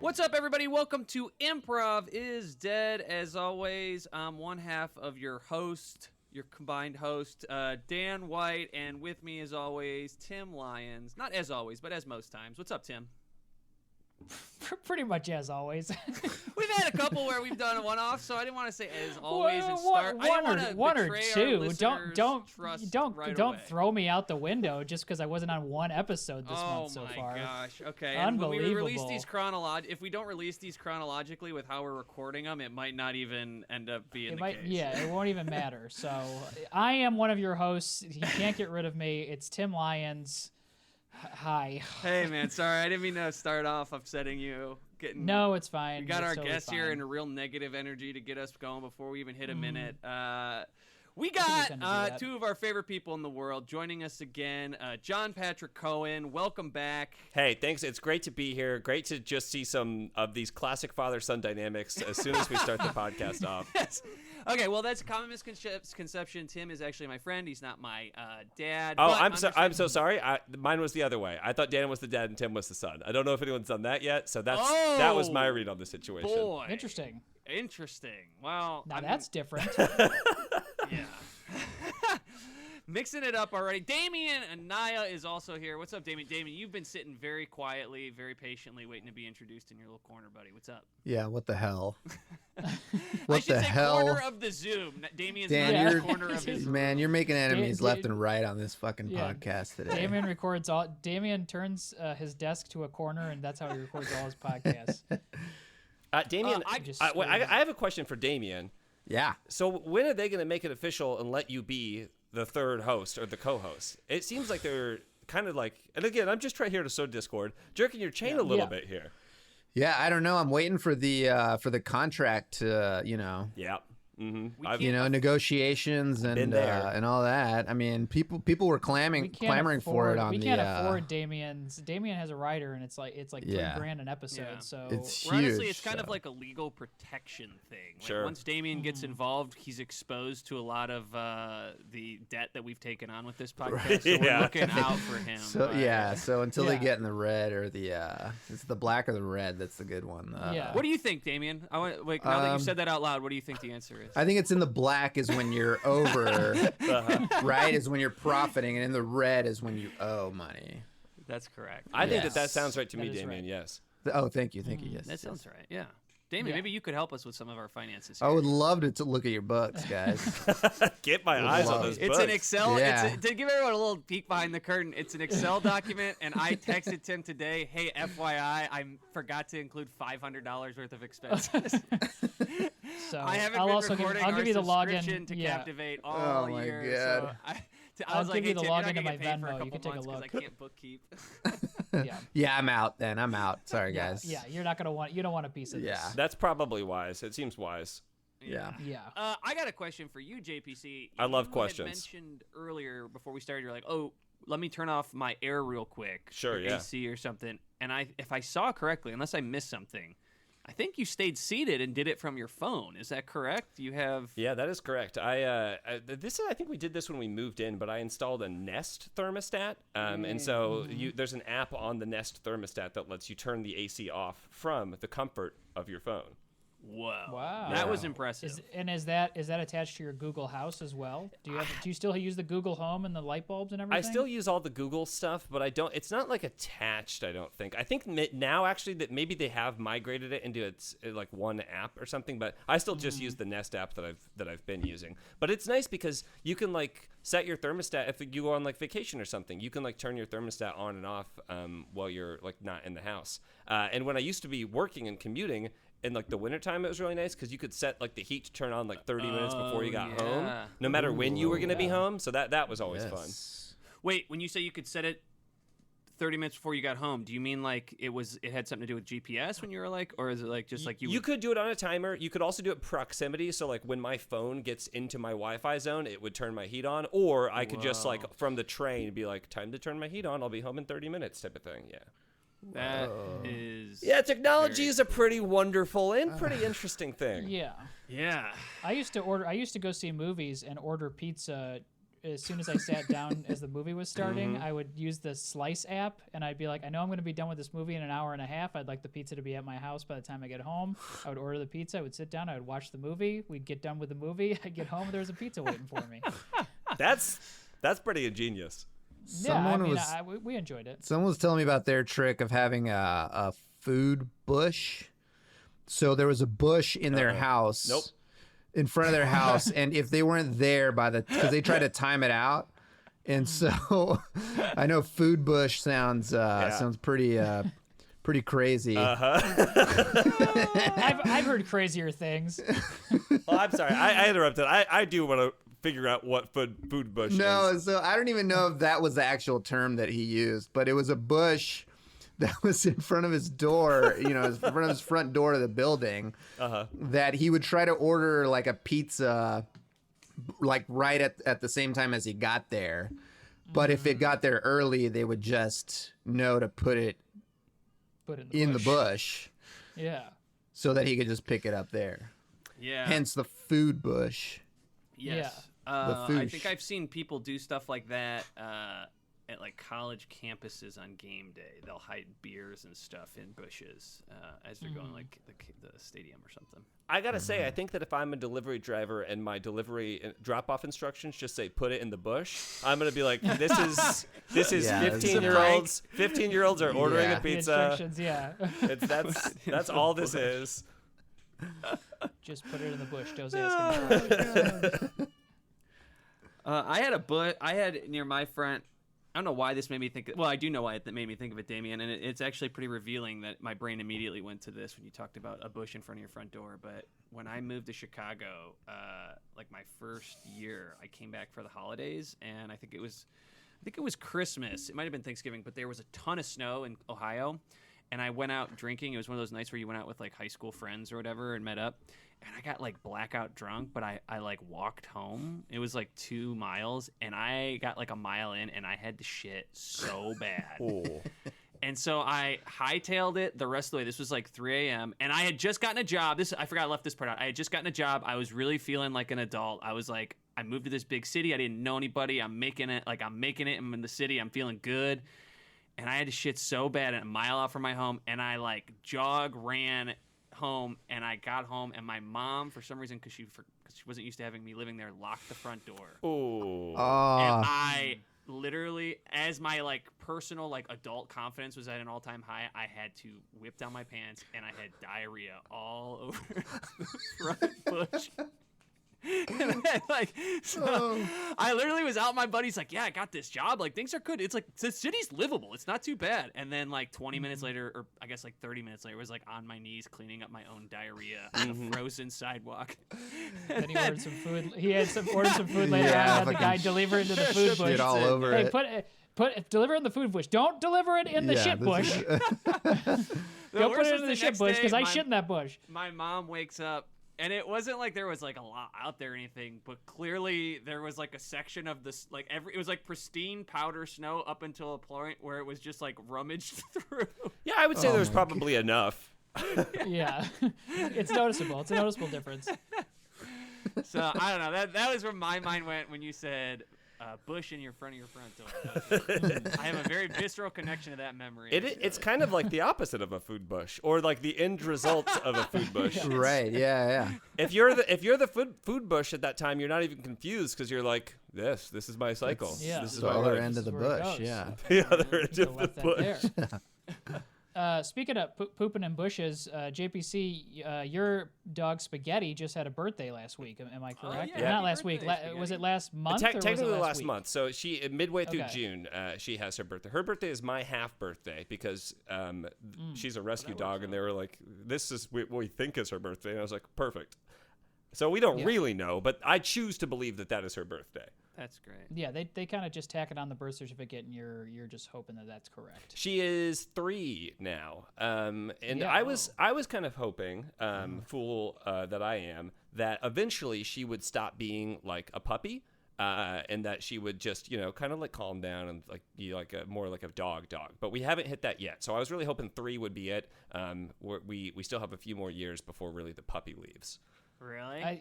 What's up, everybody? Welcome to Improv is Dead. As always, I'm one half of your host, your combined host, Dan White, and with me, as always, Tim Lyons. Not as always, but as most times. What's up, Tim? Pretty much as always. We've had a couple where we've done a one-off, so I didn't want to say as always and start. One or two. Don't away. throw me out the window just because I wasn't on one episode this month so far. Oh my gosh! Okay, unbelievable. And when we release these if we don't release these chronologically with how we're recording them, it might not even end up being the case. Yeah, it won't even matter. So I am one of your hosts. He can't get rid of me. It's Tim Lyons. Hi. Hey man, sorry, I didn't mean to start off upsetting you. No, it's fine. We got our totally guest fine. here in a real negative energy to get us going before we even hit a minute. We got two of our favorite people in the world joining us again. John Patrick Coan, welcome back. Hey, thanks. It's great to be here. Great to just see some of these classic father-son dynamics as soon as we start the podcast off. Yes. Okay, well, that's a common misconception. Tim is actually my friend. He's not my dad. Oh, I'm so sorry. Mine was the other way. I thought Dan was the dad and Tim was the son. I don't know if anyone's done that yet, so that was my read on the situation. Boy. Interesting. Well, that's different. Yeah. Mixing it up already. Damian Anaya is also here. What's up, Damian? Damian, you've been sitting very quietly, very patiently, waiting to be introduced in your little corner, buddy. What's up? Yeah, what the hell? I should say corner of the Zoom. Damian's not in the corner of his man, you're making enemies left and right on this fucking podcast today. Damian turns his desk to a corner, and that's how he records all his podcasts. Damian, I have a question for Damian. Yeah. So when are they going to make it official and let you be the third host or the co-host? It seems like they're kind of like, and again, I'm just trying here to sow discord, jerking your chain a little bit here. Yeah, I don't know. I'm waiting for the contract to, Yeah. Mm-hmm. Negotiations and all that. I mean, people were clamoring for it on we can't afford Damian's. Damian has a writer, and it's like $3,000 an episode. Yeah. So it's huge. Honestly, it's kind of like a legal protection thing. Like sure. Once Damian gets involved, he's exposed to a lot of the debt that we've taken on with this podcast. Right. So we're looking out for him. So until they get in the red or it's the black or the red, that's the good one. What do you think, Damian? Now that you said that out loud, what do you think the answer is? I think it's in the black is when you're over, right? Is when you're profiting, and in the red is when you owe money. That's correct. I think that sounds right to me, That is Damian. right. Yes. Oh, thank you. Yes. That sounds right. Yeah. Damian, maybe you could help us with some of our finances here. I would love to look at your books, guys. Get my eyes on those books. It's an Excel. Yeah. To give everyone a little peek behind the curtain, it's an Excel document, and I texted Tim today, hey, FYI, I forgot to include $500 worth of expenses. So I haven't I'll been recording our give you the subscription login to Yeah. Captivate all Oh my year. God. So I I'll was like, give you hey, the Tim, you're not login to gonna my get paid for a Venmo. You couple can take a months 'cause look. I can't bookkeep. Yeah. Yeah, I'm out. Then I'm out. Sorry, guys. Yeah, you don't want a piece of this. Yeah. That's probably wise. It seems wise. Yeah. Yeah. I got a question for you, JPC. I love You questions. had mentioned earlier before we started, you're like, oh, let me turn off my air real quick. Sure, or yeah. AC or something. And if I saw correctly, unless I missed something, I think you stayed seated and did it from your phone. Is that correct? You have... Yeah, that is correct. I think we did this when we moved in, but I installed a Nest thermostat, and so there's an app on the Nest thermostat that lets you turn the AC off from the comfort of your phone. Whoa. Wow. That was impressive. Is that attached to your Google House as well? Do you still use the Google Home and the light bulbs and everything? I still use all the Google stuff, but I don't. It's not like attached. I don't think. I think now actually that maybe they have migrated it into it's like one app or something. But I still just use the Nest app that I've been using. But it's nice because you can like set your thermostat if you go on like vacation or something. You can like turn your thermostat on and off while you're like not in the house. And when I used to be working and commuting. In like the wintertime, it was really nice because you could set like the heat to turn on like 30 minutes before you got home, no matter when you were going to be home. So that was always fun. Wait, when you say you could set it 30 minutes before you got home, do you mean like it had something to do with GPS when you were like, or is it like just like you could do it on a timer. You could also do it proximity. So like when my phone gets into my Wi-Fi zone, it would turn my heat on, or I could just like from the train be like, time to turn my heat on. I'll be home in 30 minutes type of thing. Yeah. That is... Yeah, technology is a pretty wonderful and pretty interesting thing. Yeah. Yeah. I used to go see movies and order pizza as soon as I sat down as the movie was starting, I would use the Slice app, and I'd be like, I know I'm going to be done with this movie in an hour and a half. I'd like the pizza to be at my house by the time I get home. I would order the pizza. I would sit down. I would watch the movie. We'd get done with the movie. I'd get home. There was a pizza waiting for me. That's pretty ingenious. We enjoyed it. Someone was telling me about their trick of having a food bush. So there was a bush in their house. Nope. In front of their house, and if they weren't there because they try to time it out, and so I know food bush sounds pretty crazy. I've heard crazier things. Well, I'm sorry, I interrupted. I do want to figure out what food bush is. No, so I don't even know if that was the actual term that he used, but it was a bush that was in front of his door, in front of his front door to the building, that he would try to order like a pizza, like right at the same time as he got there. But if it got there early, they would just know to put it in the bush. Yeah. So that he could just pick it up there. Yeah. Hence the food bush. Yes. The I think I've seen people do stuff like that at like college campuses on game day. They'll hide beers and stuff in bushes as they're going like the stadium or something. I gotta say, I think that if I'm a delivery driver and my delivery drop-off instructions just say "put it in the bush," I'm gonna be like, "This is 15-year-olds. 15-year-olds are ordering a pizza. That's all this is." Just put it in the bush. Don't ask any I had near my front. I don't know why this made me think. Well, I do know why it made me think of it, Damian, and it's actually pretty revealing that my brain immediately went to this when you talked about a bush in front of your front door. But when I moved to Chicago, like my first year, I came back for the holidays, and I think it was Christmas. It might have been Thanksgiving, but there was a ton of snow in Ohio, and I went out drinking. It was one of those nights where you went out with like high school friends or whatever and met up. And I got like blackout drunk, but I like walked home. It was like 2 miles, and I got like a mile in, and I had to shit so bad. And so I hightailed it the rest of the way. This was like 3 a.m. and I had just gotten a job. I forgot I left this part out. I had just gotten a job. I was really feeling like an adult. I was like, I moved to this big city. I didn't know anybody. I'm making it. I'm in the city. I'm feeling good. And I had to shit so bad at a mile out from my home, and I like ran home, and I got home, and my mom, for some reason, because she wasn't used to having me living there, locked the front door. Oh. And I literally, as my like personal like adult confidence was at an all-time high, I had to whip down my pants, and I had diarrhea all over the front bush. And I literally was out. My buddy's like, "Yeah, I got this job. Like, things are good. It's like the city's livable. It's not too bad." And then like 20 minutes later, or I guess like 30 minutes later, was like on my knees cleaning up my own diarrhea on a frozen sidewalk. Then he ordered some food. He had ordered some food later on. Had the guy deliver it to the food bush. Shit all over it. Deliver it in the food bush. Don't deliver it in the shit bush. Don't put it in the shit bush because I shit in that bush. My mom wakes up. And it wasn't like there was like a lot out there or anything, but clearly there was like a section of this, like it was like pristine powder snow up until a point where it was just like rummaged through. Yeah, I would say there was probably enough. Yeah, it's noticeable. It's a noticeable difference. So I don't know. That was where my mind went when you said bush in front of your front door. I have a very visceral connection to that memory. It's kind of like the opposite of a food bush, or like the end result of a food bush. Right? Yeah. If you're the food bush at that time, you're not even confused because you're like, this is my cycle. This is the my other life. end of the bush. Yeah. The other end of the bush. Speaking of pooping in bushes, JPC, your dog Spaghetti just had a birthday last week. Am I correct? Yeah. Not last week. Was it last month? Technically or was it last week? month. So she midway through June, she has her birthday. Her birthday is my half birthday because she's a rescue dog, and they were like, "This is what we think is her birthday." And I was like, "Perfect." So we don't really know, but I choose to believe that is her birthday. That's great. Yeah, they kind of just tack it on the birth certificate, and you're just hoping that that's correct. She is 3 now, and I was kind of hoping, fool that I am, that eventually she would stop being like a puppy, and that she would just kind of like calm down and like be like more like a dog. But we haven't hit that yet, so I was really hoping 3 would be it. We still have a few more years before really the puppy leaves. Really? I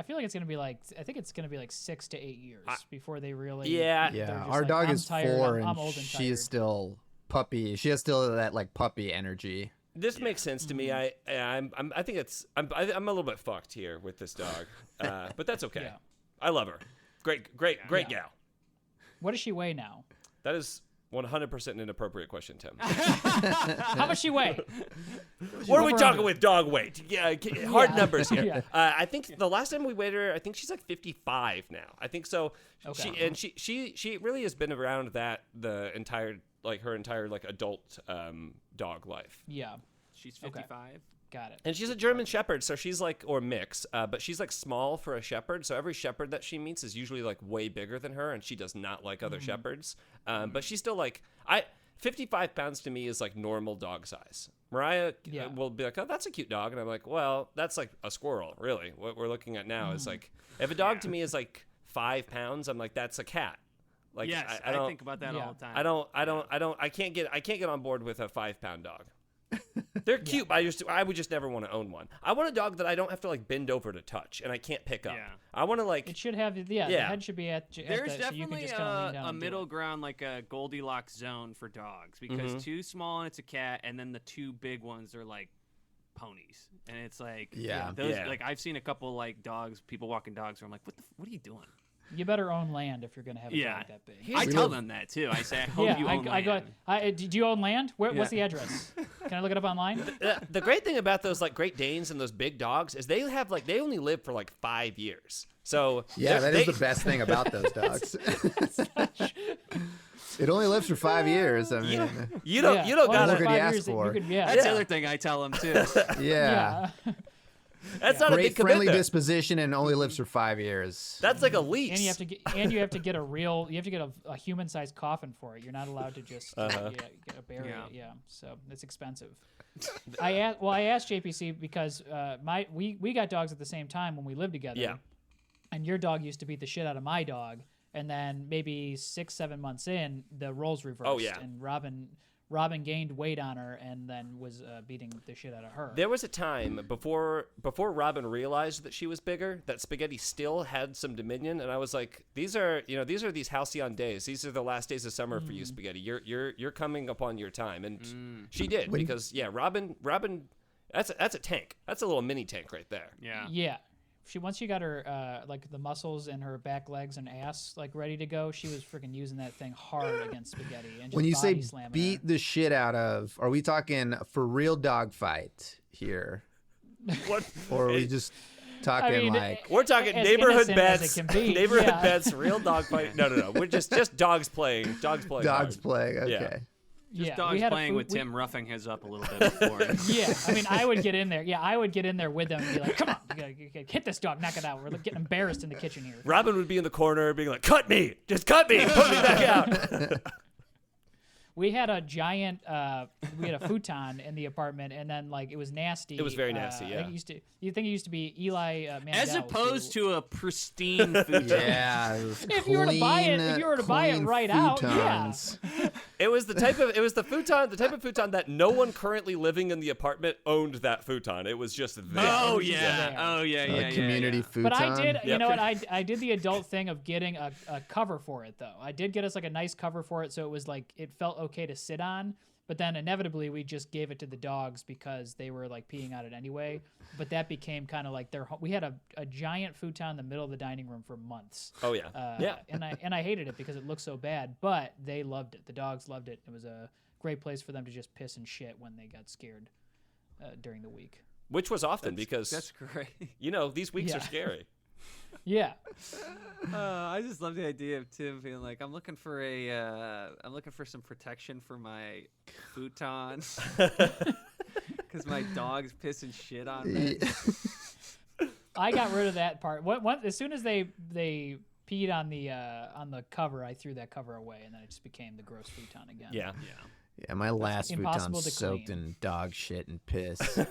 feel like it's gonna be like I think it's gonna be like 6 to 8 years before they really. Yeah. they're just Our like, dog I'm is tired, 4, I'm and old and she is tired. still puppy. She has still that like puppy energy. This makes sense to me. I think I'm a little bit fucked here with this dog, but that's okay. Yeah. I love her. Great Yeah. gal. What does she weigh now? That is 100% an inappropriate question, Tim. How much she weigh? What are we Over talking under. with dog weight? Yeah, hard Yeah. numbers here. Yeah. I think the last time we weighed her, I think she's like 55 now. I think so. Okay. She really has been around that her entire like adult dog life. Yeah, She's 55. got it. And she's a German Shepherd, so she's like, or mix, but she's like small for a Shepherd. So every Shepherd that she meets is usually like way bigger than her, and she does not like other Shepherds. But she's still like, 55 pounds to me is like normal dog size. Mariah will be like, oh, that's a cute dog. And I'm like, well, that's like a squirrel, really. What we're looking at now is like, if a dog to me is like 5 pounds, I'm like, that's a cat. Like, Yes, I don't think about that all the time. I can't get on board with a 5-pound dog. They're cute, but I would just never want to own one. I want a dog that I don't have to like bend over to touch and I can't pick up. Yeah. I want to like. It should have the head should be at There's the, so you can definitely just kind of lean down a and do middle it. ground, like a Goldilocks zone for dogs, because too small and it's a cat, and then the two big ones are like ponies, and it's like those like I've seen a couple like dogs, people walking dogs, where I'm like, what are you doing? You better own land if you're gonna have a dog that big. I tell them that too. I say, I hope you own land. Do you own land? What's the address? Can I look it up online? The great thing about those like Great Danes and those big dogs is they only live for like 5 years. So that is the best thing about those dogs. It only lives for 5 years. I mean, you don't gotta. What could you ask for? That's the other thing I tell them too. Yeah. That's not a Great big friendly commitment. disposition and only lives for 5 years. That's like a lease. And you have to get a human-sized coffin for it. You're not allowed to just bury it. Yeah, so it's expensive. I asked JPC because we got dogs at the same time when we lived together. Yeah. And your dog used to beat the shit out of my dog, and then maybe 6-7 months in, the roles reversed. Oh, yeah. And Robin gained weight on her and then was beating the shit out of her. There was a time before Robin realized that she was bigger, that Spaghetti still had some dominion, and I was like, these are these halcyon days. These are the last days of summer for you, Spaghetti. You're coming upon your time, and she did because Robin, that's a tank. That's a little mini tank right there. Yeah. Yeah. Once she got her like the muscles in her back legs and ass like ready to go, she was freaking using that thing hard against Spaghetti. And just When you say body slamming beat her. the shit out of, are we talking for real dog fight here? What? Or are we just talking We're talking as neighborhood innocent as bets, it can be. neighborhood Yeah. bets, real dog fight. No. We're just dogs playing. Dogs playing. dogs hard. playing? Okay. Yeah. Just we dogs had a playing food- with we- Tim roughing his up a little bit before. Yeah, I mean, I would get in there. Yeah, I would get in there with them and be like, "Come on, you gotta hit this dog, knock it out." We're getting embarrassed in the kitchen here. Robin would be in the corner being like, "Cut me, just cut me, put me back out." We had a giant, we had a futon in the apartment, and then like it was nasty. It was very nasty, I yeah. think it used to be Eli Mandel. As opposed to a pristine futon. Yeah. If you were to buy it clean right out, yeah. futons. It was the type of futon that no one currently living in the apartment owned that futon. It was just there. Oh Yeah. yeah. Oh yeah. Yeah. A community futon. But I did, you Yep. know what? I did the adult thing of getting a cover for it, though. I did get us like a nice cover for it, so it was like it felt okay to sit on. But then inevitably we just gave it to the dogs because they were like peeing on it anyway. But that became kind of like we had a giant futon in the middle of the dining room for months. Oh yeah. Yeah. And I hated it because it looked so bad. But they loved it. The dogs loved it. It was a great place for them to just piss and shit when they got scared during the week. Which was often because That's great. these weeks Yeah. are scary. Yeah. I just love the idea of Tim being like, I'm looking for some protection for my futon because my dog's pissing shit on me. I got rid of that part. As soon as they peed on the cover, I threw that cover away, and then it just became the gross futon again. Yeah. Yeah, my last impossible futon's to soaked clean. in dog shit and piss. You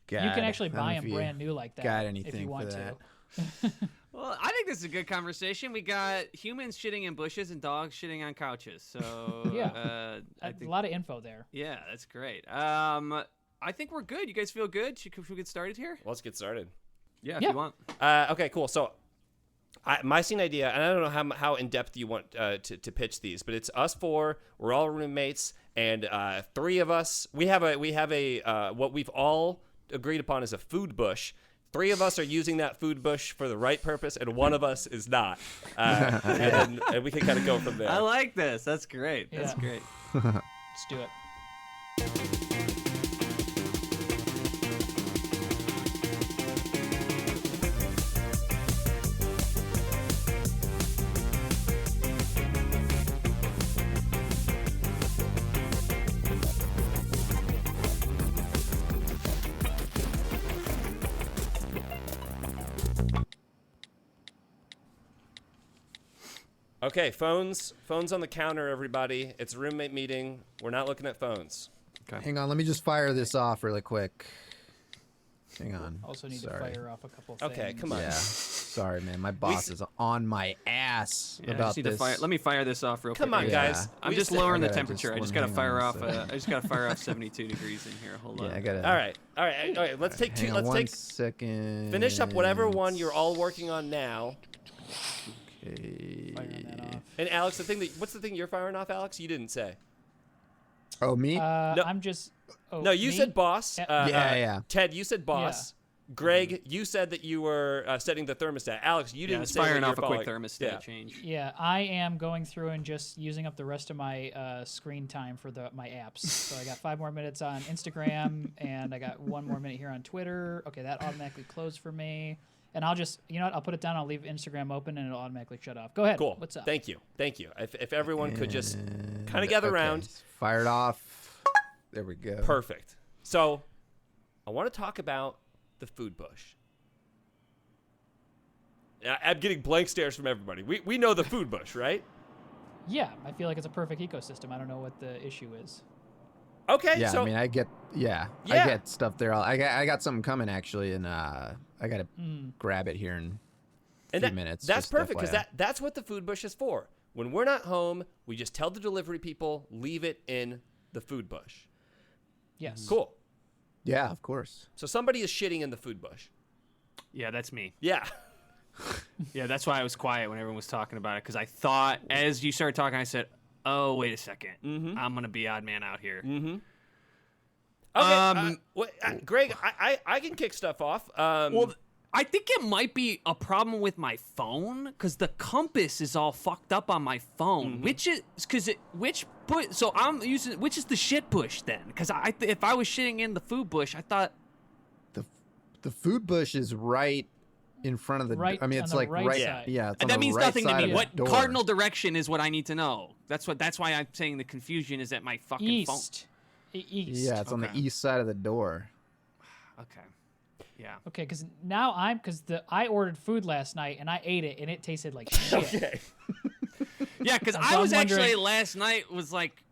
can actually buy them brand new like that got if anything you want for that. to. Well, I think this is a good conversation. We got humans shitting in bushes and dogs shitting on couches. So Yeah. I A think lot of info there. yeah, that's great. I I think we're good. You guys feel good? Should we get started here? Let's get started. Yeah, if Yeah. you want. Okay, cool. So, my scene idea, and I don't know how in depth you want to pitch these, but it's us four. We're all roommates, and three of us. We have a what we've all agreed upon is a food bush. Three of us are using that food bush for the right purpose, and one of us is not. And we can kind of go from there. I like this. That's great. Yeah. That's great. Let's do it. Okay, phones on the counter, everybody. It's a roommate meeting. We're not looking at phones. Hang on, let me just fire this off really quick. Hang on. Also need Sorry. to fire off a couple things. Okay, come on. Yeah. Sorry, man. My boss is on my ass Yeah, I about just need this. to fire. Let me fire this off real quick. Come on, here. guys. I'm We just just- lowering the I gotta temperature. I just just gotta hang fire on off. a sec. I just gotta fire off 72 degrees in here. Hold on. Yeah, I gotta. All right. Let's take two. Hang on Let's one take second. finish up whatever one you're all working on now. Okay. Firing that off. And Alex, what's the thing you're firing off, Alex? You didn't say. Oh, me? No. I'm just. Oh, No, you me? said boss. Yeah. Yeah. Ted, you said boss. Greg, you said that you were setting the thermostat. Alex, you Yeah, didn't it's say that firing you're off a quick following- thermostat Yeah. change. Yeah, I am going through and just using up the rest of my screen time for my apps. So I got 5 more minutes on Instagram, and I got 1 more minute here on Twitter. Okay, that automatically closed for me. And I'll just, you know what? I'll put it down. I'll leave Instagram open, and it'll automatically shut off. Go ahead. Cool. What's up? Thank you. If everyone could just And- kind of gather okay, around. Fired off. There we go. Perfect. So, I want to talk about the food bush. I'm getting blank stares from everybody. We know the food bush, right? Yeah, I feel like it's a perfect ecosystem. I don't know what the issue is. Okay. Yeah, so I mean, I get Yeah. stuff there. I got something coming actually, and I gotta grab it here in a few minutes. That's just perfect because FYI. that's what the food bush is for. When we're not home, we just tell the delivery people leave it in the food bush. Yes. Cool. Yeah, of course. So somebody is shitting in the food bush. Yeah, that's me. Yeah. Yeah, that's why I was quiet when everyone was talking about it, because I thought as you started talking, I said, "Oh, wait a 2nd. I'm gonna be odd man out here." Okay. Greg, I can kick stuff off. Well, I think it might be a problem with my phone because the compass is all fucked up on my phone. Which is so I'm using which is the shit bush then? Because if I was shitting in the food bush, I thought The food bush is right in front of the. Right I mean, on it's the like right side. Yeah, it's on that the means right nothing to side me. of What the door. cardinal direction is what I need to know? That's why I'm saying the confusion is at my fucking phone. East. East. Yeah, it's on the Okay. east side of the door. Okay. Yeah. Okay, because now I ordered food last night and I ate it and it tasted like shit. okay. Yeah, because So I I'm was actually wondering- last night was like,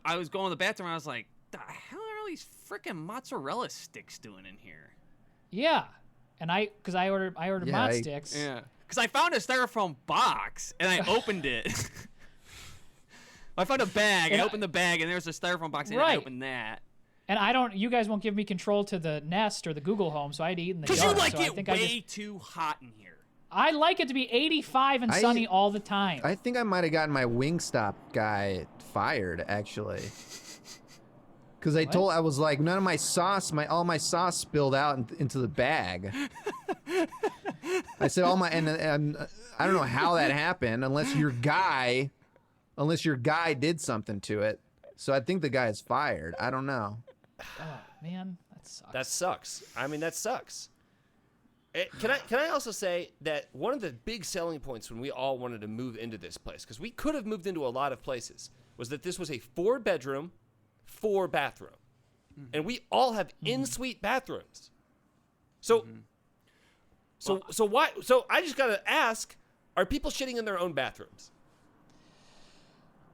I was going to the bathroom. And I was like, the hell are all these freaking mozzarella sticks doing in here? Yeah, and because I ordered Yeah, mod I- sticks. Yeah, because I found a styrofoam box and I opened it. I found a bag. I opened the bag and there was a styrofoam box and I Right. opened that. And you guys won't give me control to the Nest or the Google Home, so I had to eat in the Because yard. you like so I it think way too hot in here. I like it to be 85 and I- sunny all the time. I think I might have gotten my Wingstop guy fired actually. Because I was like, none of my sauce, all my sauce spilled out into the bag. I said and I don't know how that happened unless your guy did something to it. So I think the guy is fired. I don't know. Oh man, that sucks. That sucks. I mean, that sucks. Can I also say that one of the big selling points when we all wanted to move into this place, because we could have moved into a lot of places, was that this was a 4-bedroom, 4-bathroom, and we all have in-suite bathrooms. So, so why? So I just gotta ask: are people shitting in their own bathrooms?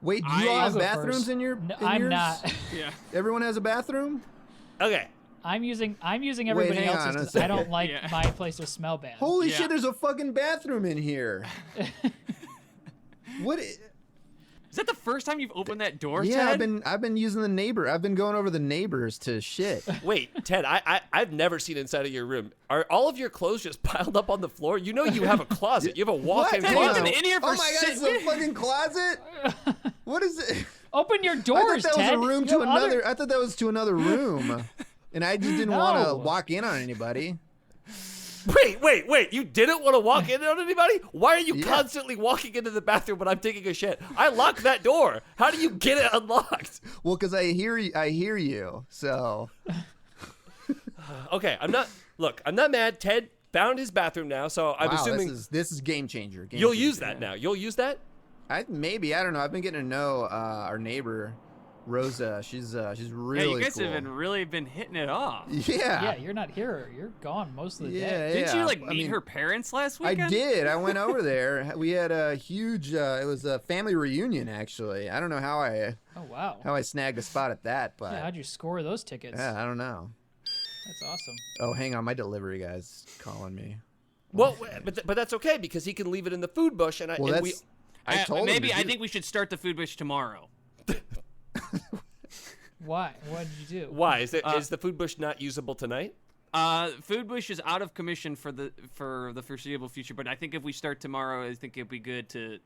Wait, do you all I'll have go bathrooms first. in your? No, in I'm yours? not. Yeah. Everyone has a bathroom. Okay. I'm using everybody hang on else's a 'cause I don't second. like Yeah. my place to smell bad. Holy Yeah. shit! There's a fucking bathroom in here. What? Is that the first time you've opened that door, Yeah, Ted? I've been using the neighbor. I've been going over the neighbors to shit. Wait, Ted, I've never seen inside of your room. Are all of your clothes just piled up on the floor? You know you have a closet. You have a walk-in Ted, closet. you've been in here for Oh my god, it's a fucking closet. What is it? Open your I doors, thought that was Ted. a room You to have another. I thought that was to another room, and I just didn't want to No. walk in on anybody. Wait. You didn't want to walk in on anybody? Why are you Yeah. constantly walking into the bathroom when I'm taking a shit? I locked that door. How do you get it unlocked? Well, because I hear you. So Okay, I'm not mad. Ted found his bathroom now, so I'm wow, assuming this is game changer. you'll use that now. You'll use that? I don't know. I've been getting to know our neighbor, Rosa. She's really Yeah, you guys cool. have really been hitting it off. Yeah, you're not here. You're gone most of the day. Didn't you like I meet mean, her parents last I weekend? did. I went over there. We had a huge. It was a family reunion, actually. I don't know how Oh wow. I snagged a spot at that, but Yeah, how'd you score those tickets? yeah, I don't know. That's awesome. Oh, hang on, my delivery guy's calling me. Well, but that's okay because he can leave it in the food bush, and Well, we. I told him maybe to I do- think we should start the food bush tomorrow. Why? What did you do? Why is the food bush not usable tonight? Food bush is out of commission for the foreseeable future, but I think if we start tomorrow, I think it'd be good to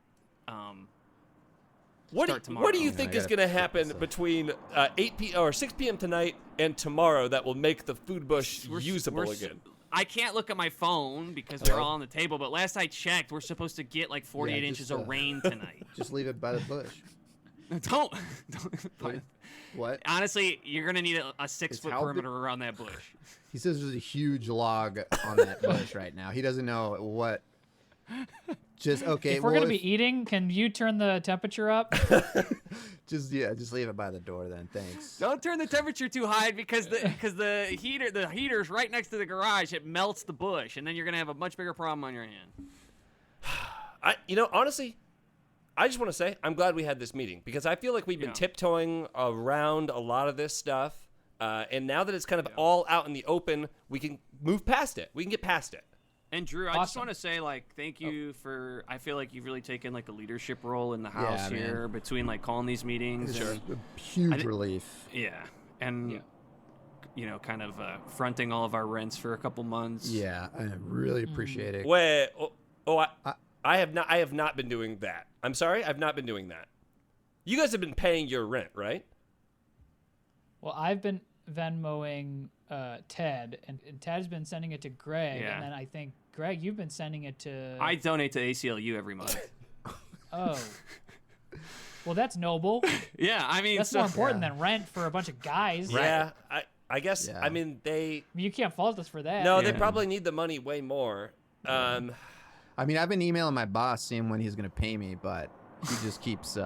start tomorrow. What do you Yeah, think I is gotta going to flip happen this up. between 8 p.m. or 6 p.m. tonight and tomorrow that will make the food bush usable We're again? I can't look at my phone because they're all on the table, but last I checked, we're supposed to get like 48 Yeah, inches just, of rain tonight. Just leave it by the bush. don't. What? Honestly, you're going to need a 6-foot how big- perimeter around that bush. He says there's a huge log on that bush right now. He doesn't know what. Just okay. If we're well, gonna be eating, can you turn the temperature up? just leave it by the door then. Thanks. Don't turn the temperature too high because the heater's right next to the garage. It melts the bush, and then you're gonna have a much bigger problem on your hand. Honestly, I just want to say I'm glad we had this meeting because I feel like we've been Yeah. tiptoeing around a lot of this stuff, and now that it's kind of all out in the open, we can move past it. We can get past it. And Drew, I just Awesome. want to say, like, thank you for. I feel like you've really taken like a leadership role in the house man. here between like calling these meetings. It's and- a huge relief. Yeah, and kind of fronting all of our rents for a couple months. Yeah, I really appreciate it. Wait, I have not been doing that. I'm sorry, I've not been doing that. You guys have been paying your rent, right? Well, I've been Venmoing Ted, and Ted's been sending it to Greg, Yeah. and then I think Greg, you've been sending it to. I donate to ACLU every month. Oh. Well, that's noble. Yeah, I mean, That's more important than rent for a bunch of guys. Yeah, I guess. Yeah. I mean, they. You can't fault us for that. No, they Yeah. probably need the money way more. I mean, I've been emailing my boss seeing when he's gonna pay me, but he just keeps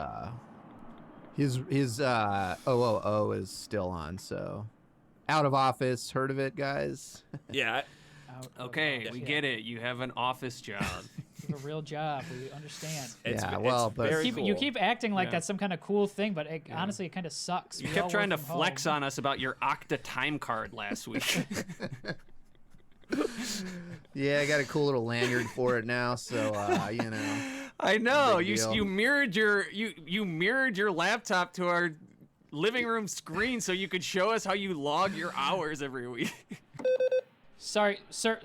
his OOO is still on, so out of office. Heard of it, guys? Yeah. Out of Okay, office, we yeah. get it. You have an office job. You have a real job. We understand. Yeah, well, but- very You cool. keep acting like Yeah. that's some kind of cool thing, but honestly, it kind of sucks. You We kept all trying to work from flex home. on us about your Okta time card last week. Yeah, I got a cool little lanyard for it now, so I know Big deal. you mirrored your laptop to our living room screen so you could show us how you log your hours every week. Sorry, sir.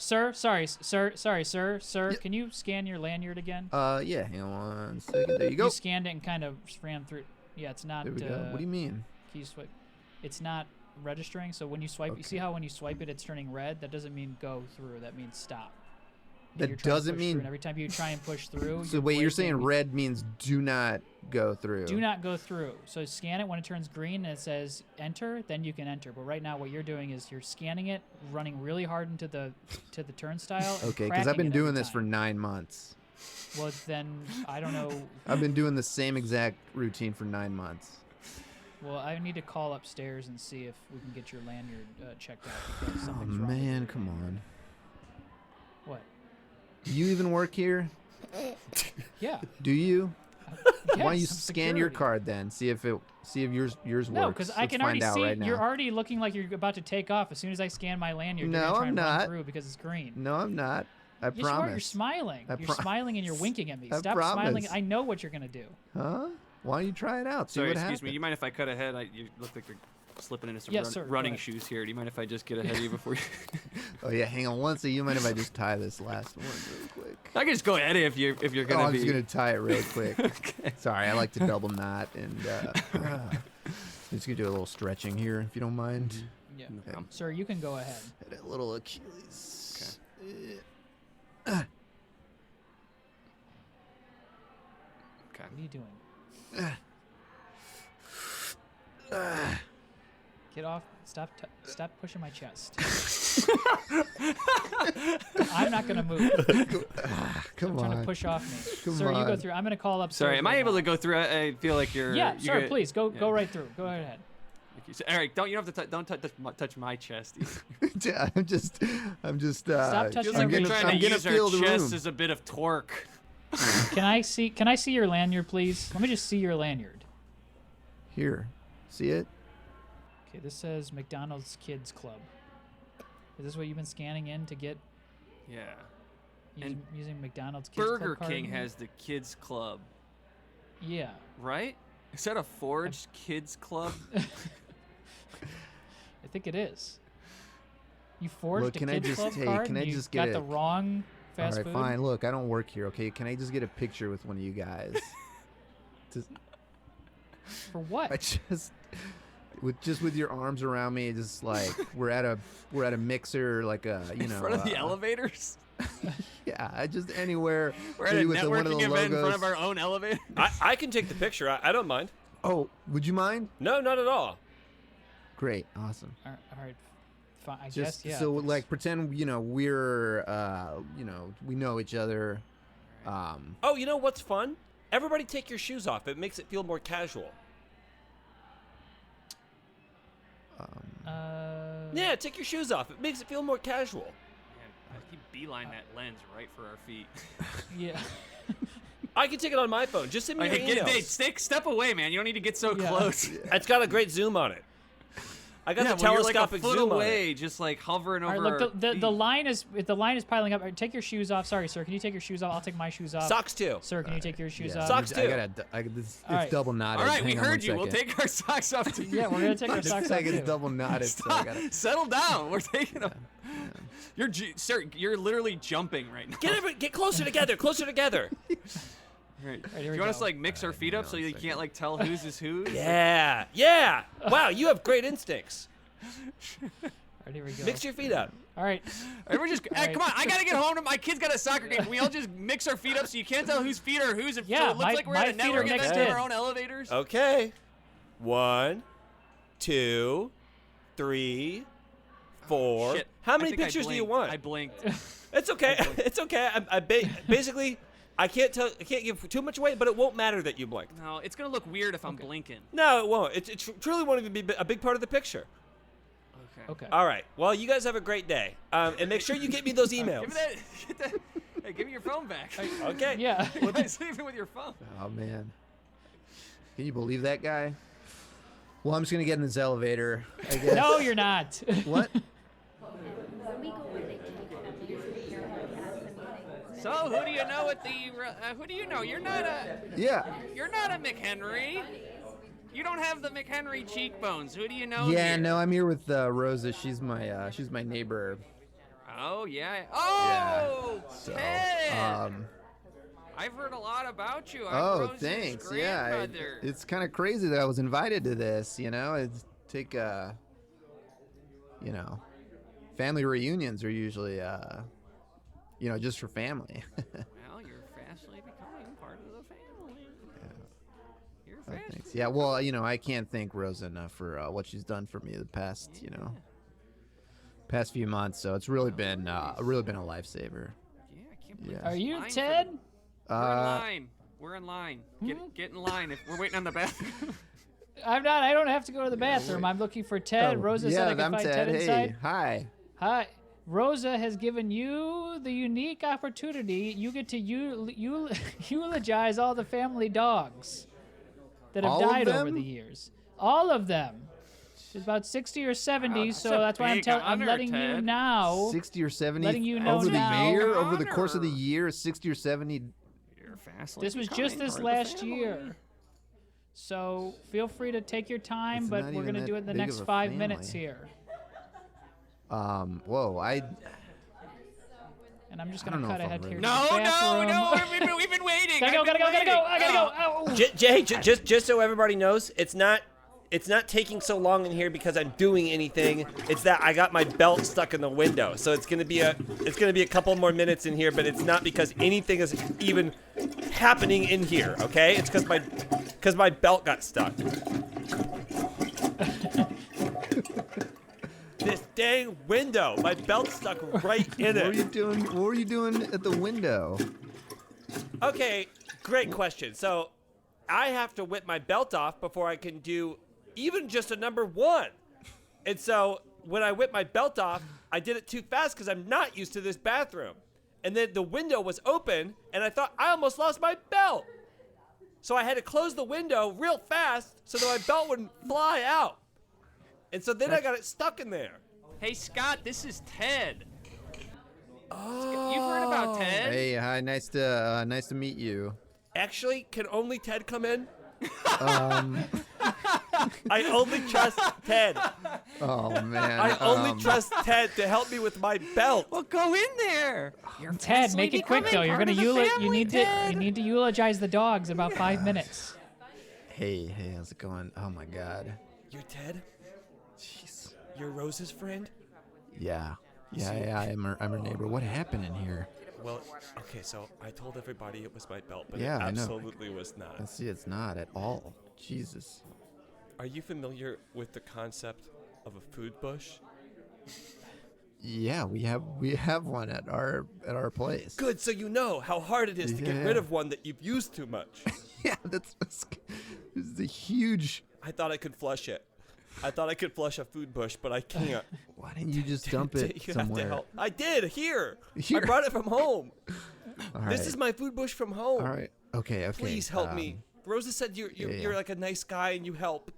Can you scan your lanyard again? yeah. Hang on 1 second. There you go. You scanned it and kind of ran through. Yeah, it's not. There we go. What do you mean? Key swipe. It's not registering. So when you swipe, you see how when you swipe it, it's turning red. That doesn't mean go through. That means stop. And That you're trying to doesn't push mean- through, and every time you try and push through. So wait, you're saying blinking. red means do not go through. Do not go through. So scan it when it turns green and it says enter, then you can enter. But right now, what you're doing is you're scanning it, running really hard into the turnstile. and Okay, because I've cracking been it doing every this for time. 9 months. Well, then I don't know. I've been doing the same exact routine for 9 months. Well, I need to call upstairs and see if we can get your lanyard checked out because Oh something's wrong. man, come on. What? Do you even work here? Yeah. Do you? Why don't you Yes, I'm scan your security. card then? See if yours works. No, because I Let's can find already out see right now. you're already looking like you're about to take off. As soon as I scan my lanyard, No, you're gonna try I'm and run not. through because it's green. No, I'm not. I Yes, you are. You're promise. smiling. I You're smiling and you're winking at me. I Stop smiling. promise. I know what you're gonna do. Huh? Why don't you try it out? See Sorry, what excuse happens. me. You mind if I cut ahead? You look like you're slipping into some Yes, sir. Go running ahead. shoes here. Do you mind if I just get ahead of you before you? Oh yeah, hang on one second. You mind if I just tie this last one real quick? I can just go ahead if you're gonna I'm be. just gonna tie it real quick. Okay. Sorry, I like to double knot and just gonna do a little stretching here if you don't mind. Yeah. No problem. Sir, you can go ahead. Had a little Achilles. Okay. What are you doing? Get off. Stop pushing my chest. I'm not going to move. Come Trying to on. push off me. Come Sir, you go on. through. I'm going to call up. Sorry, am I able to go through? I feel like you're. Yeah, you sir, get- please. Go yeah. right through. Go ahead. Thank you. So, Eric, don't you don't have to touch my chest. Yeah, I'm just. Stop touching Feels my like you're reach. trying I'm to gonna use our feel the chest room. as a bit of torque. Can I see your lanyard, please? Let me just see your lanyard. Here, see it? Okay, this says McDonald's Kids Club. Is this what you've been scanning in to get Yeah. using McDonald's Kids Burger Club card King in here? has the kids club, Yeah. right? Is that a forged kids club? I think it is. You forged Look, a can I Kids just- Club hey, card can I and you just got get the it? wrong All fast right, food? fine. Look, I don't work here. Okay, can I just get a picture with one of you guys? just, For what? I just with your arms around me, just like we're at a mixer, like a In front of the elevators? Yeah, I just anywhere. We're at a maybe with one of networking the event in front logos. of our own elevator. I can take the picture. I don't mind. Oh, would you mind? No, not at all. Great, awesome. All right. Fine. I Just guess, yeah. so that's- like pretend we're we know each other. Oh, you know what's fun? Everybody take your shoes off. It makes it feel more casual. Yeah, take your shoes off. It makes it feel more casual. Man, he beeline that lens right for our feet. Yeah. I can take it on my phone. Just send me Okay, your emails. step away, man. You don't need to get so Yeah. close. It's got a great zoom on it. I got the when you're telescopic like a foot zoom away, just like hovering All over. right, look, our the feet. line is piling up. All right, take your shoes off. Sorry, sir. Can you take your shoes off? I'll take my shoes on off. it. Socks too. Sir, can you take your shoes Yeah, off? Socks too. It's All right. double knotted. All right, we Hang on heard one you. We'll second. take our socks off too. Yeah, we're gonna take our It's socks off like it's too. double knotted. So I gotta, Settle down. We're taking them. Sir, you're literally jumping right now. Get closer together. Closer together. Right. here Do we you want us go. to like mix our feet up hang so on a you second. can't like tell whose is whose? Yeah. Yeah. Wow, you have great instincts. All right, here we go. Mix your feet up. All right. Hey, we're just. Hey, right. come on! I gotta get home. My kid's got a soccer game. Can we all just mix our feet up so you can't tell whose feet are whose? Yeah, so it looks my- like we're my at a feet are network mixed event in in. our own elevators. Okay. 1, 2, 3, 4. Shit. How I many think I pictures do you blinked. want? I blinked. It's okay. It's okay. Basically, I can't give too much away, but it won't matter that you blinked. No, it's gonna look weird if I'm blinking. No, it won't. It truly won't even be a big part of the picture. Okay. All right. Well, you guys have a great day. And make sure you get me those emails. Hey, give me your phone back. Okay. Yeah. Why are you sleeping with your phone? oh man, can you believe that guy? Well, I'm just gonna get in this elevator. I guess. No, you're not. What? So who do you know at the? Who do you know? You're not a. Yeah. You're not a McHenry. You don't have the McHenry cheekbones. Who do you know? Yeah, here? no, I'm here with Rosa. She's my neighbor. Oh yeah. Oh, So, Ted. I've heard a lot about you. I'm oh, Rose's thanks. Yeah, grandmother. it's kind of crazy that I was invited to this. It's take family reunions are usually just for family. Well, you're fastly becoming part of the family. You're Oh, fast. thanks. Yeah, well, I can't thank Rosa enough for what she's done for me the past, past few months. So it's really been a lifesaver. Yeah, I can't believe Yeah. Are you Line for Ted? We're in line. We're in line. Get in line. If we're waiting on the bathroom. I'm not. I don't have to go to the bathroom. I'm looking for Ted. Oh, Rosa yeah, said I could I'm find Ted. Ted Hey, inside. hi. Hi. Rosa has given you the unique opportunity. You get to eulogize all the family dogs that have All of died over them? the years. All of them. There's about 60 or 70, that's so a that's why big I'm honor, letting you Ted. now. 60 or 70 letting you know over now. the year, Big over the course of the honor. year, 60 or 70. You're fastly This was becoming just this part of the last family. year. So feel free to take your time, It's but not we're even going to that do it in the big next of a 5 minutes family. here. Whoa, And I'm just I going don't to know cut if I'm ahead here ready. to No, the no, bathroom. no. We've been waiting. Gotta go. I gotta go. Ow. Jay, just so everybody knows, it's not taking so long in here because I'm doing anything. It's that I got my belt stuck in the window, so it's gonna be a couple more minutes in here. But it's not because anything is even happening in here. Okay, it's because my belt got stuck. This dang window, my belt's stuck right in What were it. you doing? What were you doing at the window? Okay, great question. So I have to whip my belt off before I can do even just a number 1. And so when I whipped my belt off, I did it too fast because I'm not used to this bathroom. And then the window was open, and I thought I almost lost my belt. So I had to close the window real fast so that my belt wouldn't fly out. And so then I got it stuck in there. Hey, Scott, this is Ted. Oh. You've heard about Ted? Hey, hi, nice to meet you. Actually, can only Ted come in? I only trust Ted. Oh man. I only trust Ted to help me with my belt. Well, go in there. Ted, make it quick though. You're gonna you need to eulogize the dogs about 5 minutes. Hey, how's it going? Oh my God. You're Ted? Jeez. You're Rose's friend? Yeah. I'm her neighbor. What happened in here? Well, okay, so I told everybody it was my belt, but Yeah, it I know. absolutely was not. See, it's not at all. Jesus. Are you familiar with the concept of a food bush? Yeah, we have one at our place. Good, so you know how hard it is to get rid of one that you've used too much. Yeah, this is a huge. I thought I could flush it. I thought I could flush a food bush, but I can't. Why didn't you just dump it You somewhere? have to help. I did, here. Here. I brought it from home. All This right. is my food bush from home. All right. Okay. Please help me. Rosa said you're like a nice guy and you help.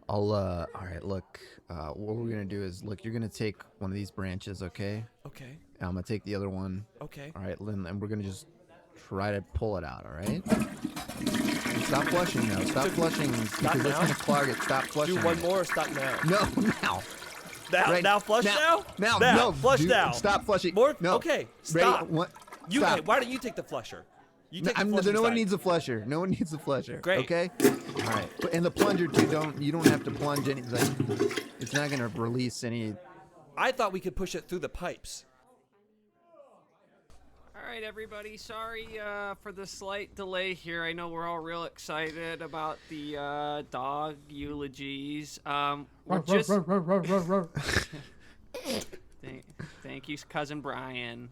All right. Look. What we're gonna do is you're gonna take one of these branches, okay? Okay. And I'm gonna take the other one. Okay. All right, Lynn, and we're gonna just try to pull it out. All right. Stop flushing now. Stop flushing because now? it's gonna clog it. Stop flushing. Do one more or stop now? No, now. Right. Now flush now? Now, Now, no. flush dude, now. Stop flushing. More? No. Okay, Ready? stop. One, You, stop. hey, why don't you take the flusher? You take the No flusher one side. needs a flusher. No one needs a flusher. Great. Okay. All right. And the plunger too. You don't have to plunge any. It's not gonna release any. I thought we could push it through the pipes. All right, everybody. Sorry for the slight delay here. I know we're all real excited about the dog eulogies. We're just thank you, cousin Brian.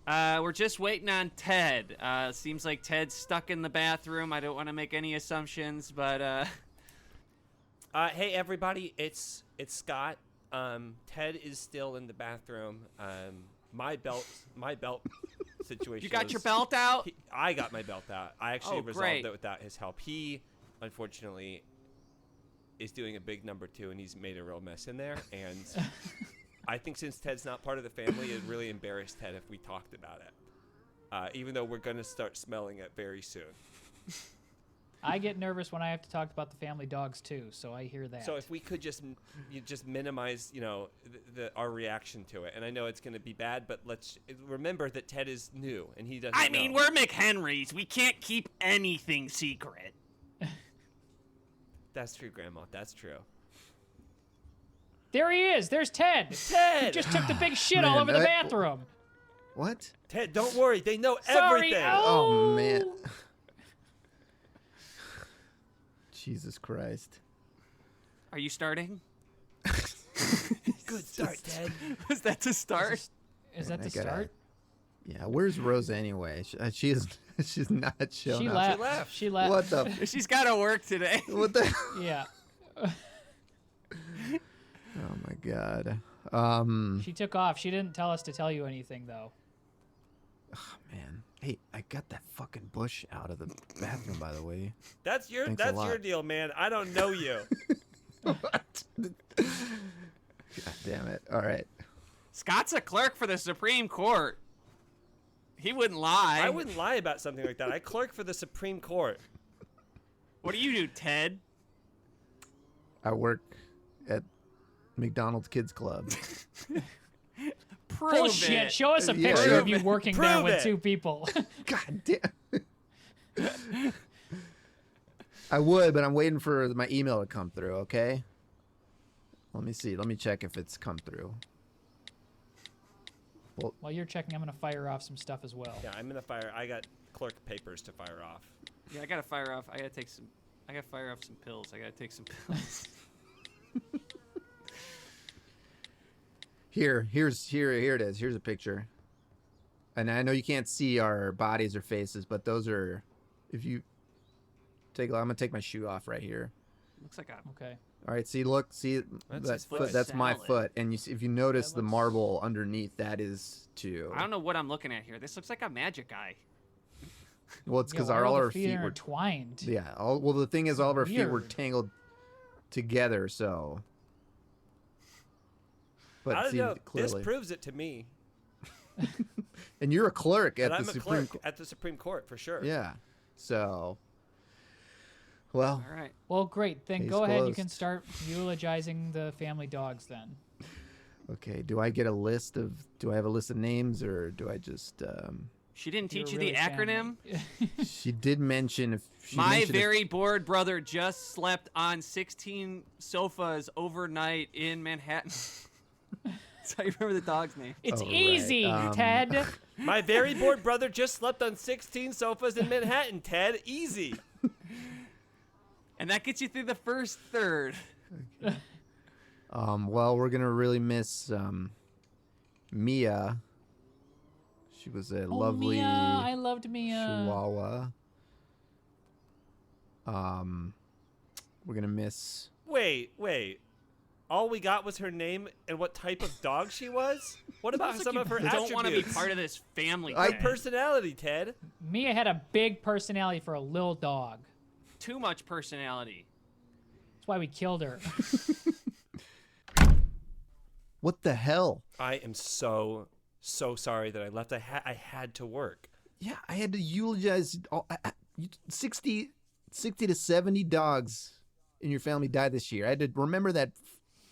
We're just waiting on Ted. Seems like Ted's stuck in the bathroom. I don't want to make any assumptions, but Hey everybody, it's Scott. Ted is still in the bathroom. My belt situation. you got was- your belt out? I got my belt out. I actually Oh, resolved great. it without his help. He, unfortunately, is doing a big number 2, and he's made a real mess in there. And I think since Ted's not part of the family, it'd really embarrass Ted if we talked about it. Even though we're going to start smelling it very soon. I get nervous when I have to talk about the family dogs too, so I hear that. So if we could just minimize, our reaction to it. And I know it's going to be bad, but let's remember that Ted is new and he doesn't I mean, know. we're McHenrys. We can't keep anything secret. That's true, Grandma. That's true. There he is. There's Ted. Ted! He just took the big shit Man, all over the that- bathroom. What? Ted, don't worry. They know Sorry. everything. Oh man. Jesus Christ. Are you starting? Good start, Ted. Was that to start? Is that I the gotta- start? Yeah. Where's Rosa anyway? She's not showing She up. left. left. She left. What the? She's got to work today. What the? Yeah. Oh my God. She took off. She didn't tell us to tell you anything though. Man. Hey, I got that fucking bush out of the bathroom, by the way. That's your Thanks a lot. deal, man. I don't know you. What? God damn it. All right. Scott's a clerk for the Supreme Court. He wouldn't lie. I wouldn't lie about something like that. I clerk for the Supreme Court. What do you do, Ted? I work at McDonald's Kids Club. Prove Bullshit. it. Show us a Yeah. picture of Prove you it. working there Prove with it. 2 people. God damn. I would, but I'm waiting for my email to come through, okay? Let me see. Let me check if it's come through. While you're checking, I'm going to fire off some stuff as well. Yeah, I'm in the fire. I got clerk papers to fire off. Yeah, I gotta fire off. I gotta fire off some pills. I gotta take some pills. Here it is. Here's a picture. And I know you can't see our bodies or faces, but those are, if you take, I'm gonna take my shoe off right here. Looks like I'm. Okay. All right, see That's that his foot. foot. That's my Salad. foot. And you see, if you notice That the looks- marble underneath, that is too. I don't know what I'm looking at here. This looks like a magic eye. Well, it's Yeah, because why are all the our feet were. intertwined. Yeah. Well, the thing is, all of our feet were Weird. tangled together. So. But I don't see, know. clearly. This proves it to me. And you're a clerk at And the I'm a Supreme clerk at the Supreme Court for sure. Yeah. So. Well, All right. Well, great. Then Case go ahead. You closed. can start eulogizing the family dogs then. okay. Do I have a list of names, or do I just? She didn't You're teach you the really acronym. family. She did mention if she My mentioned if- very bored brother just slept on 16 sofas overnight in Manhattan. That's how you remember the dog's name. It's Oh, right. easy, Ted. My very bored brother just slept on 16 sofas in Manhattan, Ted. Easy. And that gets you through the first third. Well, we're gonna really miss Mia. She was a Oh, lovely Mia. I loved Mia. Chihuahua. We're gonna miss. Wait. All we got was her name and what type of dog she was? What about Looks some like of her you don't want to be attributes? part of this family. Her Ted. personality, Ted. Mia had a big personality for a little dog. Too much personality. That's why we killed her. What the hell? I am so sorry that I left. I had to work. Yeah, I had to eulogize 60 to 70 dogs in your family died this year. I had to remember that.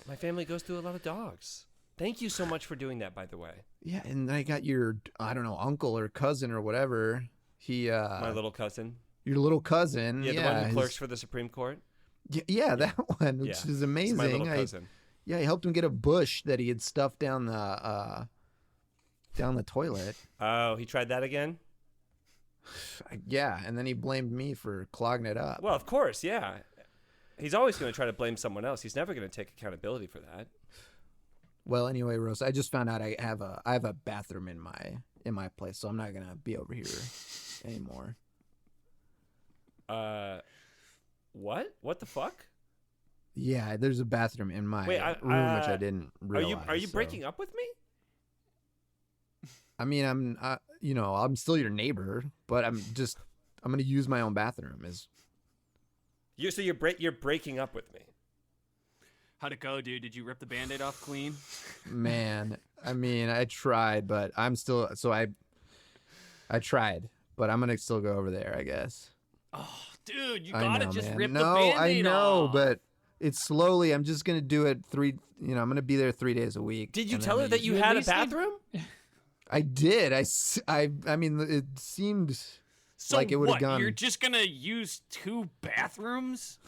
My family goes through a lot of dogs. Thank you so much for doing that, by the way. Yeah, and I got your, I don't know, uncle or cousin or whatever. My little cousin. Your little cousin. Yeah, Yeah, the one who his- clerks for the Supreme Court. Yeah, that one, which Yeah, is It's amazing. my little cousin. Yeah, I helped him get a bush that he had stuffed down the toilet. Oh, he tried that again? Yeah, and then he blamed me for clogging it up. Well, of course, yeah. He's always going to try to blame someone else. He's never going to take accountability for that. Well, anyway, Rose, I just found out I have a bathroom in my place, so I'm not gonna be over here anymore. What? What the fuck? Yeah, there's a bathroom in my Wait, room, which I didn't realize. Are you breaking up with me? I mean, I'm still your neighbor, but I'm gonna use my own bathroom. So you're breaking up with me. How'd it go, dude? Did you rip the Band-Aid off clean? Man, I mean, I tried, but I'm still. So I tried, but I'm gonna still go over there, I guess. Oh, dude, you I gotta know, just man. rip the No, Band-Aid I know, off. but it's slowly. I'm just gonna do it I'm gonna be there 3 days a week. Did you and tell then her that you You at had a least need- bathroom? I did. I mean, it seemed so like it would have what, gone. You're just gonna use 2 bathrooms?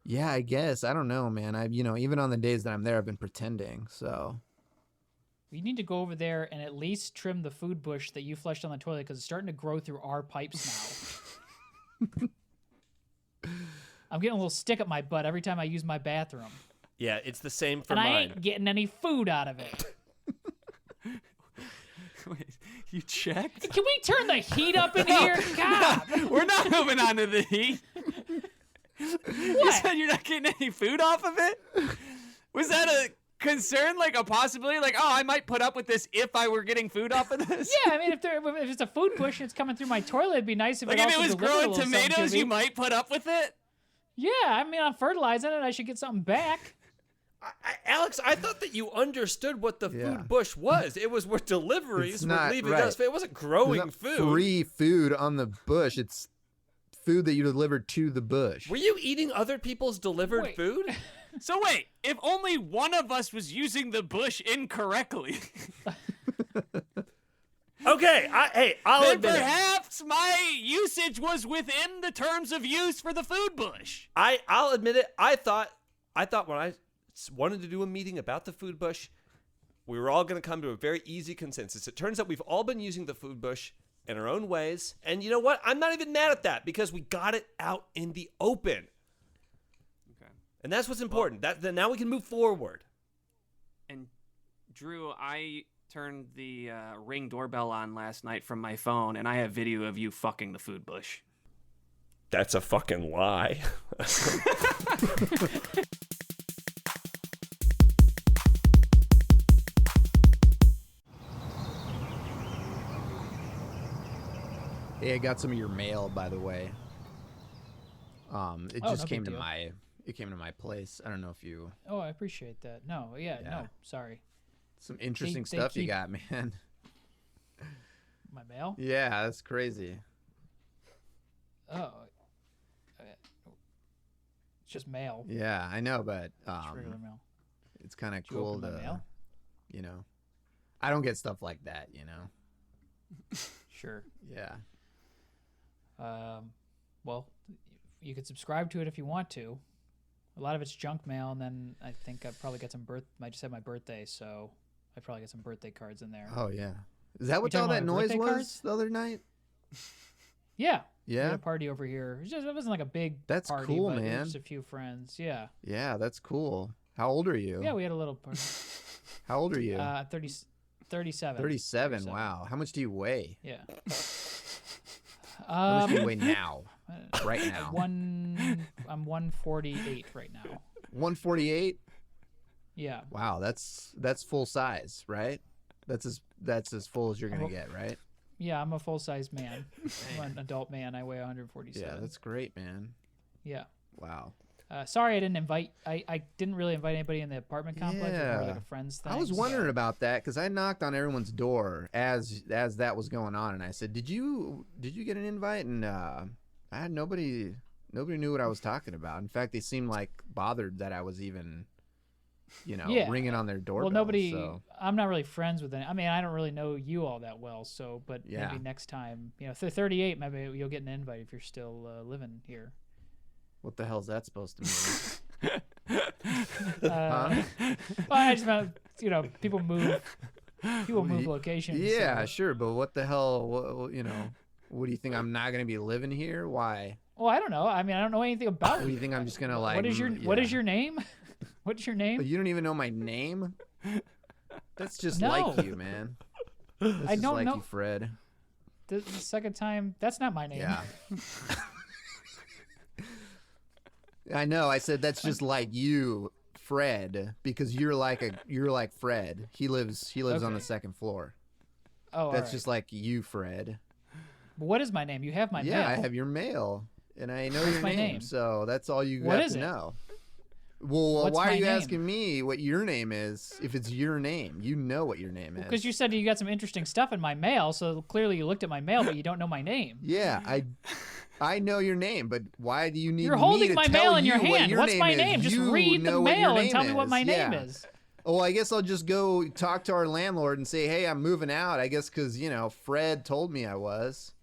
Yeah, I guess. I don't know, man. Even on the days that I'm there, I've been pretending. So We need to go over there and at least trim the food bush that you flushed on the toilet because it's starting to grow through our pipes now. I'm getting a little stick up my butt every time I use my bathroom. Yeah, it's the same for And I mine. ain't getting any food out of it. Wait, you checked? Can we turn the heat up in here? God! We're not moving on to the heat. You said you're not getting any food off of it? Was that a concern, like a possibility? Like, oh, I might put up with this if I were getting food off of this? Yeah, I mean, if it's a food bush and it's coming through my toilet, it'd be nice if Like, it if it also was delivered a growing little something to tomatoes, me. you might put up with it? Yeah, I mean, I'm fertilizing it. I should get something back. Alex, I thought that you understood what the Yeah. food bush was. It was where deliveries It's were not- leaving right. us. It wasn't growing There's not food. free food on the bush. It's food that you delivered to the bush. Were you eating other people's delivered food? So wait, if only one of us was using the bush incorrectly, Okay, I'll then admit it. perhaps my usage was within the terms of use for the food bush. I'll admit it. I thought when I wanted to do a meeting about the food bush, we were all going to come to a very easy consensus. It turns out we've all been using the food bush in our own ways. And you know what? I'm not even mad at that because we got it out in the open. Okay. And that's what's important. Then now we can move forward. And Drew, I turned the Ring doorbell on last night from my phone, and I have video of you fucking the food bush. That's a fucking lie. Hey, I got some of your mail, by the way. It just came to my place. I don't know if you. Oh, I appreciate that. No, no, sorry. Some interesting stuff you got, man. My mail? Yeah, that's crazy. Oh, it's just mail. Yeah, I know, but It's regular mail. it's kind of Did you cool open my mail? you know. I don't get stuff like that, you know. Sure. Yeah. Well, you could subscribe to it if you want to. A lot of it's junk mail, and then I think I probably got some I just had my birthday, so I probably got some birthday cards in there. Oh yeah. Is that what You all talking that about my noise birthday was cards? the other night? Yeah. We had Yeah. a party over here. It wasn't like a big That's party, cool, but it was man. just a few friends. Yeah. Yeah, that's cool. How old are you? Yeah, we had a little party. How old are you? 37. 37. Wow. How much do you weigh? Yeah. How much do you weigh now? Right now. I'm 148 right now. 148? Yeah. Wow, that's full size, right? That's as full as you're gonna get, right? Yeah, I'm a full-size man. I'm an adult man. I weigh 147. Yeah, that's great, man. Yeah. Wow. Sorry I didn't invite. I didn't really invite anybody in the apartment complex. It was more Yeah. like a friends thing. I was wondering about that because I knocked on everyone's door as that was going on, and I said, "Did you get an invite?" And I had nobody knew what I was talking about. In fact, they seemed like bothered that I was even, ringing on their doorbell. Well, nobody. So. I'm not really friends with any. I mean, I don't really know you all that well. So, but Yeah. maybe next time, 38, maybe you'll get an invite if you're still living here. What the hell's that supposed to mean? Well, I just meant, people move. People move locations. Yeah, so. sure, but what the hell? What do you think? I'm not gonna be living here? Why? Well, I don't know. I mean, I don't know anything about What do you think? I'm just gonna like? What is your name? What's your name? You don't even know my name? That's just No. like you, man. That's I just don't like know. you, Fred. The second time, that's not my name. Yeah. I know. I said that's just like you, Fred, because you're like Fred. He lives on Okay. the second floor. Oh, That's all right. just like you, Fred. But what is my name? You have my Yeah, mail. I have your mail, and I know What's your my name, name? so that's all you What have is to it? know. Well, What's why are my you name? asking me what your name is if it's your name? You know what your name is. Because you said you got some interesting stuff in my mail, so clearly you looked at my mail, but you don't know my name. Yeah, I know your name, but why do you need You're me holding to my tell mail in you your what hand. your What's name my is? name? Just You read the know what your mail and name tell me what is. my name Yeah. is. Oh, I guess I'll just go talk to our landlord and say, "Hey, I'm moving out." I guess because Fred told me I was.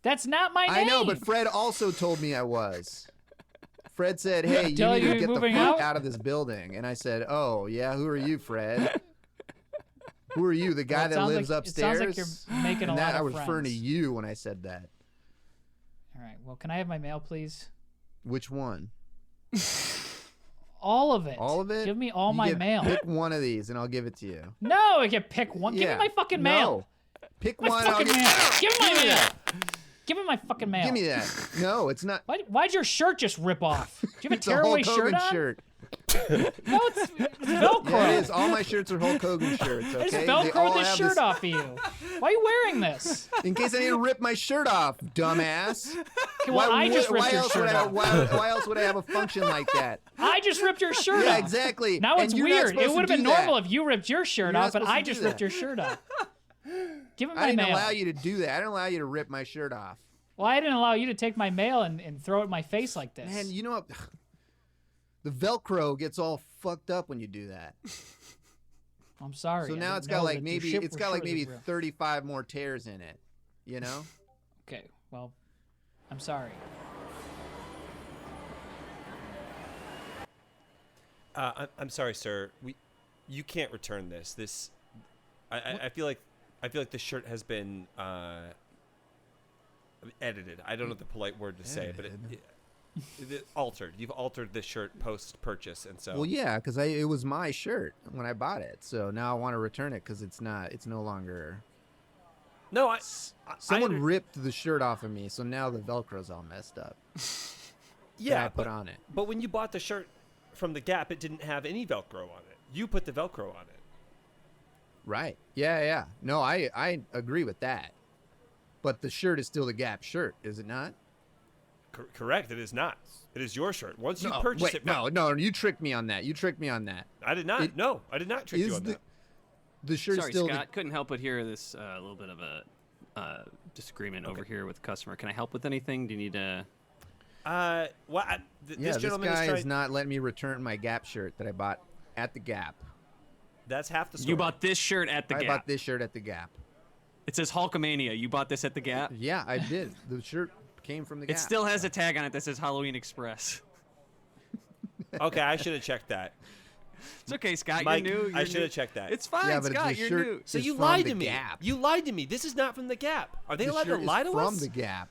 That's not my name. I know, but Fred also told me I was. Fred said, "Hey, you Tell need you to you're get the moving fuck out? out of this building." And I said, "Oh, yeah, who are you, Fred? Who are you, the guy Well, it that sounds lives like- it sounds upstairs?" like you're making a And lot that I of was referring to friends. you when I said that. All right. Well, can I have my mail, please? Which one? All of it. All of it? Give me all You my get- mail. Pick one of these, and I'll give it to you. No, I can pick one. Give me Yeah. my fucking mail. No. Pick My one. I'll fucking give mail. Give me my Give me mail. that. Give me my fucking mail. Give me that. No, it's not. Why'd your shirt just rip off? Do you have a It's a tearaway Hulk shirt Hogan on? shirt. No, it's Velcro. Yeah, it is. All my shirts are Hulk Hogan shirts. I just Okay, They all Velcroed this have shirt off of you. Why are you wearing this? In case I need to rip my shirt off, dumbass. Okay, well, I just ripped your else would shirt I, off. why else would I have a function like that? I just ripped your shirt Yeah, off. exactly. Now And it's you're not weird. supposed It to would have been do that. normal if you ripped your shirt You're not off, but supposed to I do just that. ripped your shirt off. Give me I my didn't mail. allow you to do that. I don't allow you to rip my shirt off. Well, I didn't allow you to take my mail and throw it in my face like this. Man, you know what? The Velcro gets all fucked up when you do that. I'm sorry. So I now didn't it's got know like that maybe your ship it's was got like short maybe as real. 35 more tears in it. You know? Okay, well, I'm sorry. I'm sorry, sir. You can't return this. I feel like the shirt has been edited. I don't know the polite word to say, but it altered. You've altered this shirt post purchase, and so. Well, yeah, because it was my shirt when I bought it, so now I want to return it because it's no longer. No, Someone ripped the shirt off of me, so now the Velcro's all messed up. Yeah, I put on it. But when you bought the shirt from the Gap, it didn't have any Velcro on it. You put the Velcro on it. Right. Yeah. No, I agree with that. But the shirt is still the Gap shirt, is it not? Correct. It is not. It is your shirt. Once you purchase it. No, you tricked me on that. I did not. No, I did not trick you on that. The shirt Sorry, is still. Scott. Couldn't help but hear this little bit of a disagreement over here with the customer. Can I help with anything? Do you need a? This gentleman guy is trying. is not letting me return my Gap shirt that I bought at the Gap. That's half the story. You bought this shirt at the I Gap. bought this shirt at the Gap. It says Hulkamania. You bought this at the Gap. Yeah, I did. The shirt came from the Gap. It still has a tag on it that says Halloween Express. Okay, I should have checked that. It's okay, Scott. Mike, you're new. I should have checked that. It's fine, Yeah, but Scott. the You're shirt new. So is you from lied the to me. Gap. You lied to me. This is not from the Gap. Are they The allowed to shirt lie is to from us? the Gap.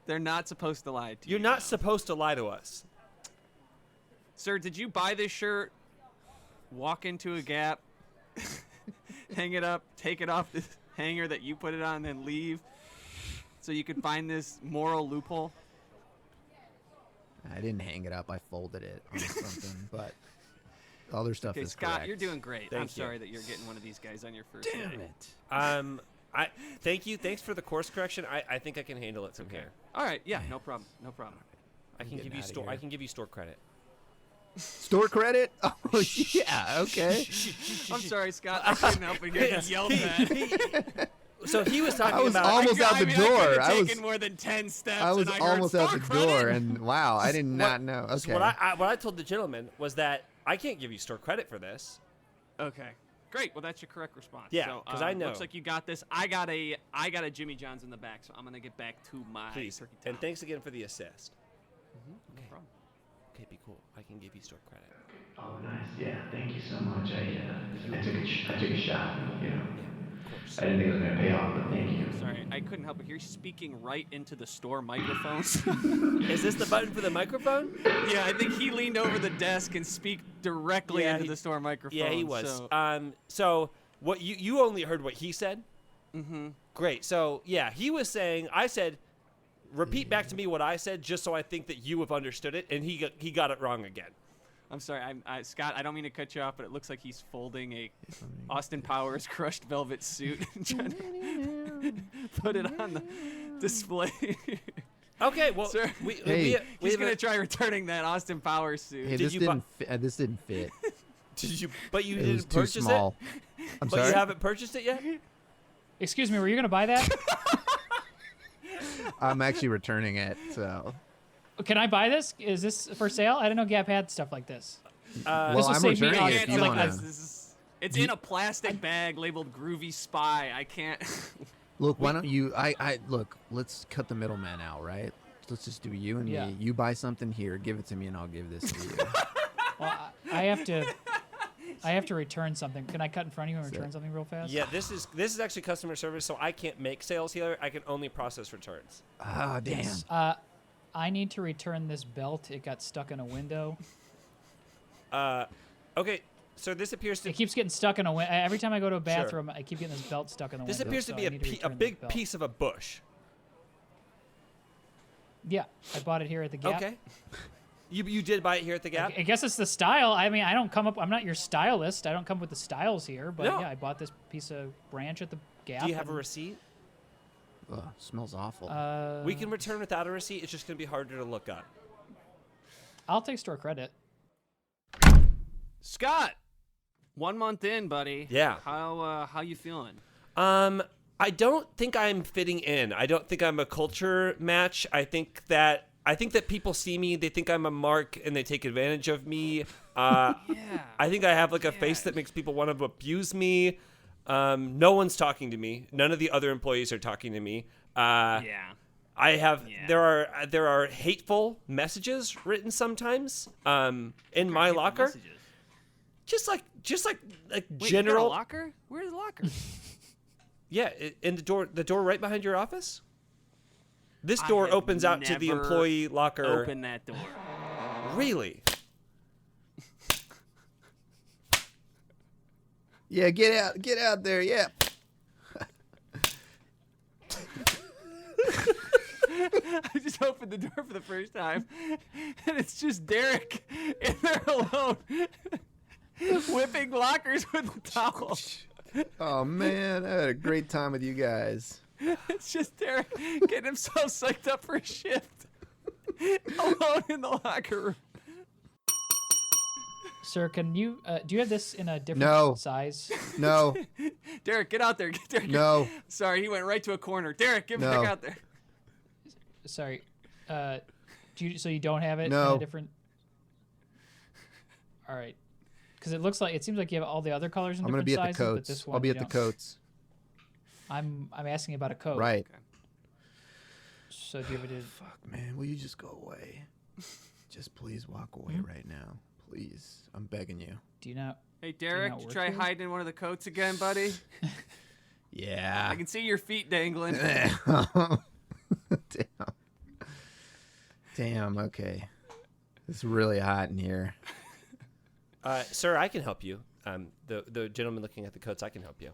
They're not supposed to lie to you. You're not no. supposed to lie to us. Sir, did you buy this shirt, walk into a Gap, hang it up, take it off the hanger that you put it on, then leave so you could find this moral loophole? I didn't hang it up. I folded it on something, but other stuff Okay, is Scott, correct. you're doing great. I'm Thank you. sorry that you're getting one of these guys on your first Damn day. it. I thank you. Thanks for the course correction. I think I can handle it from here. All right, yeah, no problem. No problem. I can give getting you outta store. here. I can give you store credit. Store credit? Oh, yeah, okay. I'm sorry, Scott. I couldn't help but get yelled at. So he was talking I was about. almost out the door. I I was taken more than 10 steps. I was and almost heard out the store door, credit. and wow, I did not know. Okay. So what I told the gentleman was that I can't give you store credit for this. Okay. Great. Well, that's your correct response. Yeah, So, 'cause I know. Looks like you got this. I got a Jimmy John's in the back, so I'm gonna get back to my Please. turkey And top. thanks again for the assist. No problem. Okay, be cool. I can give you store credit. Oh, nice. Yeah, thank you so much. I took a shot. You know, Of course. I didn't think it was gonna pay off, but thank you. Sorry, I couldn't help but hear you speaking right into the store microphones. Is this the button for the microphone? Yeah, I think he leaned over the desk and speak directly Yeah, into he- the store microphone. Yeah, he was. So, So what you only heard what he said? mm-hmm. Great. So yeah, he was saying. I said, repeat back to me what I said, just so I think that you have understood it, and he got it wrong again. I'm sorry, Scott. I don't mean to cut you off, but it looks like he's folding a Austin Powers crushed velvet suit and trying to put it on the display. Okay, well, Sir, Hey. he's gonna try returning that Austin Powers suit. Hey, Did this you didn't fit. This didn't fit. Did you? But you It didn't was too purchase small. it. I'm But sorry. you haven't purchased it yet. Excuse me, were you going to buy that? I'm actually returning it. So. Can I buy this? Is this for sale? I didn't know Gap had stuff like this. Well, will I'm save me returning on- it Can't if you like want this. to. This is- It's in a plastic bag labeled Groovy Spy. I can't. Look, why don't you? I look. Let's cut the middleman out, right? Let's just do you and Yeah. me. You buy something here, give it to me, and I'll give this to you. Well, I have to return something. Can I cut in front of you and return something real fast? Yeah, this is actually customer service, so I can't make sales here. I can only process returns. Ah, damn. Yes. I need to return this belt. It got stuck in a window. Okay, so this appears to It keeps getting stuck in a window. Every time I go to a bathroom, I keep getting this belt stuck in the this window. appears to so be I need a return this big belt. piece of a bush. Yeah, I bought it here at the Gap. Okay. You did buy it here at the Gap? I guess it's the style. I mean, I don't come up. I'm not your stylist. I don't come with the styles here. But No. yeah, I bought this piece of branch at the Gap. Do you have a and, receipt? Ugh, smells awful. We can return without a receipt. It's just going to be harder to look up. I'll take store credit. Scott, 1 month in, buddy. Yeah. How you feeling? I don't think I'm fitting in. I don't think I'm a culture match. I think that people see me, they think I'm a mark, and they take advantage of me. Yeah. I think I have like a face that makes people want to abuse me. No one's talking to me. None of the other employees are talking to me. Yeah. I have Yeah. there are hateful messages written sometimes in my locker. Messages. Just like Wait, you general got a locker? Where's the locker? Yeah, in the door right behind your office. This I door have opens out to the never employee locker. Open that door. Really? Yeah, get out there. Yeah. I just opened the door for the first time, and it's just Derek in there alone, whipping lockers with a towel. Oh man, I had a great time with you guys. It's just Derek getting himself psyched up for a shift, alone in the locker room. Sir, can you do you have this in a different No. size? No, Derek, get out there. Get Derek. no. Sorry, he went right to a corner. Derek, get No. back out there. Sorry. So you don't have it in No. a different. All right. Because it seems like you have all the other colors in I'm gonna different be at the sizes, but coats. this one I'll be you at the don't. coats. I'm asking about a coat. Right. So do you have it? Fuck, man. Will you just go away? Just please walk away right now. Please. I'm begging you. Do you not? Hey, Derek, not you work try here? hiding in one of the coats again, buddy? Yeah. I can see your feet dangling. Damn. Damn, okay. It's really hot in here. Sir, I can help you. The gentleman looking at the coats, I can help you.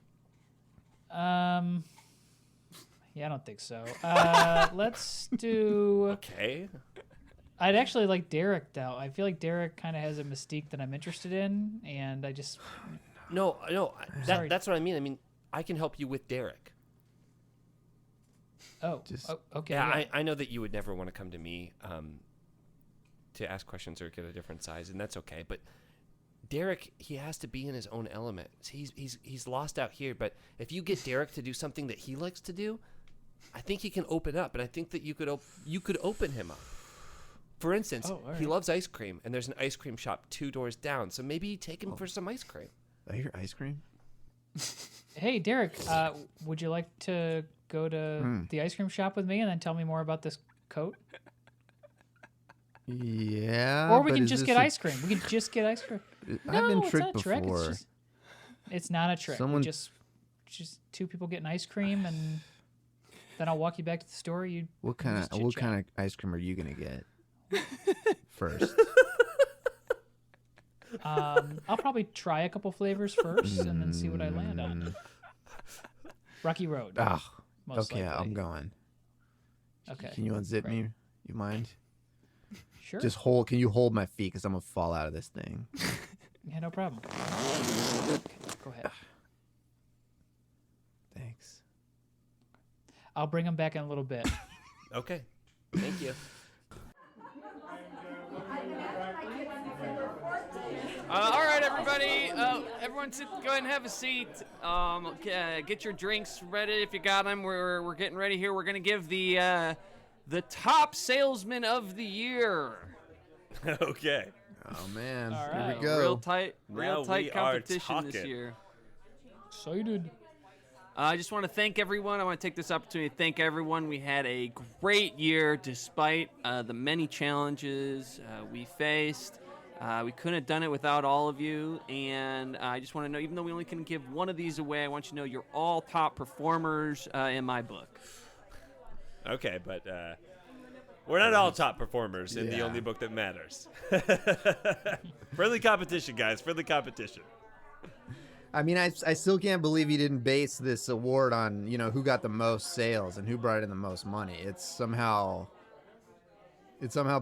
Yeah, I don't think so. Let's do. Okay. I'd actually like Derek though. I feel like Derek kind of has a mystique that I'm interested in, and I just. No. Sorry. That's what I mean. I mean, I can help you with Derek. Okay. Yeah, I know that you would never want to come to me to ask questions or get a different size, and that's okay. But Derek, he has to be in his own element. He's lost out here. But if you get Derek to do something that he likes to do, I think he can open up, and I think that you could open him up. For instance, all he right. loves ice cream, and there's an ice cream shop 2 doors down. So maybe take him for some ice cream. I hear ice cream. Hey, Derek, would you like to go to the ice cream shop with me and then tell me more about this coat? Yeah. Or we but can is just this get a- ice cream. We can just get ice cream. I've been it's tricked not a trick. before. It's not a trick. Someone- We just 2 people getting ice cream, and then I'll walk you back to the store. What can kind just of what chit-chat. kind of ice cream are you gonna get first? I'll probably try a couple flavors first, and then see what I land on. Rocky Road. Oh, most okay. likely. I'm going. Okay. Can you unzip great. me? You mind? Sure. Just hold. Can you hold my feet? Cause I'm gonna fall out of this thing. Yeah, no problem. Okay, go ahead. Thanks. I'll bring them back in a little bit. Okay. Thank you. All right, everybody. Everyone, go ahead and have a seat. Get your drinks ready if you got them. We're getting ready here. We're gonna give the top salesman of the year. Okay. Oh man. All Here right. we go. Real tight Now we are competition this talking. year. Excited. I just want to thank everyone. I want to take this opportunity to thank everyone. We had a great year despite the many challenges we faced. We couldn't have done it without all of you. And I just want to know, even though we only can give one of these away, I want you to know you're all top performers in my book. Okay, but we're not all top performers in the Yeah. only book that matters. Friendly competition, guys. Friendly competition. I mean, I still can't believe he didn't base this award on, who got the most sales and who brought in the most money. It's somehow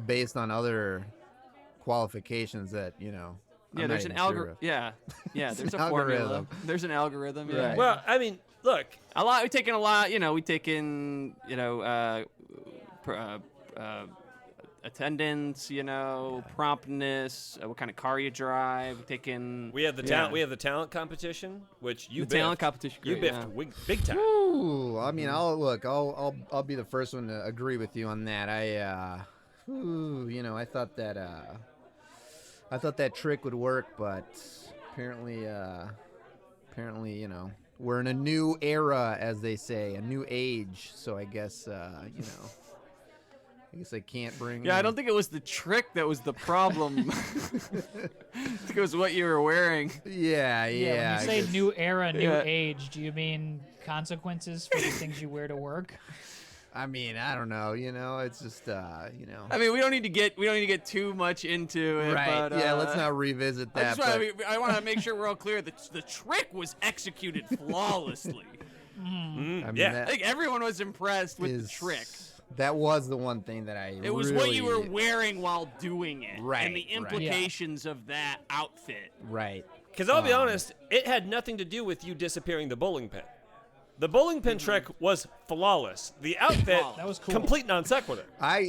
based on other qualifications that, Yeah, I'm there's not an even sure algorithm. of. Yeah, It's there's a an formula. algorithm. There's an algorithm. Yeah. Right. Well, I mean, look. We've taken a lot. We've taken attendance, promptness, what kind of car you drive, taking. We have the talent. We have the talent competition, which you the talent competition. You Great, biffed big time. Ooh, I mean, I'll be the first one to agree with you on that. I thought that trick would work, but apparently, we're in a new era, as they say, a new age. So I guess, I guess I can't bring. Yeah, I don't think it was the trick that was the problem. I think it was what you were wearing. Yeah. When you say new era, new age, do you mean consequences for the things you wear to work? I mean, I don't know. It's just, I mean, we don't need to get too much into it. Right. But, yeah. Let's not revisit that. I want to make sure we're all clear that the trick was executed flawlessly. I mean, Yeah. I think everyone was impressed with the trick. That was the one thing that I. It was what you were wearing while doing it, Right, and the implications of that outfit. Right. Because I'll be honest, it had nothing to do with you disappearing the bowling pin. The bowling pin trick was flawless. The outfit, That was cool. complete non sequitur. I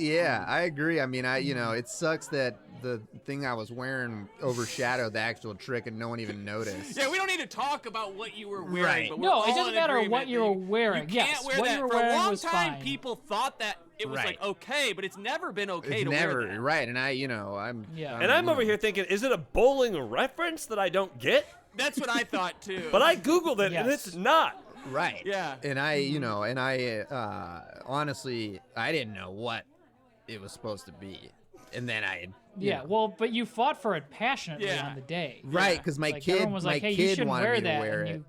agree. I mean, it sucks that the thing I was wearing overshadowed the actual trick and no one even noticed. Yeah, we don't need to talk about what you were wearing. Right. But we're No, all it doesn't in matter agreement what you that were wearing. You can't Yes, wear what that. you were For a wearing long was time, fine. people thought that it was Right. like okay, but it's never been okay It's to never wear that. right, and I'm. Yeah. And I'm over here thinking, is it a bowling reference that I don't get? That's what I thought too. But I Googled it, and Yes. it's not. Right. Yeah. And honestly, I didn't know what it was supposed to be, and then But you fought for it passionately Yeah. on the day. right, because my Like, kid, everyone was like, hey, you kid shouldn't wanted wear me to that. wear and it. you,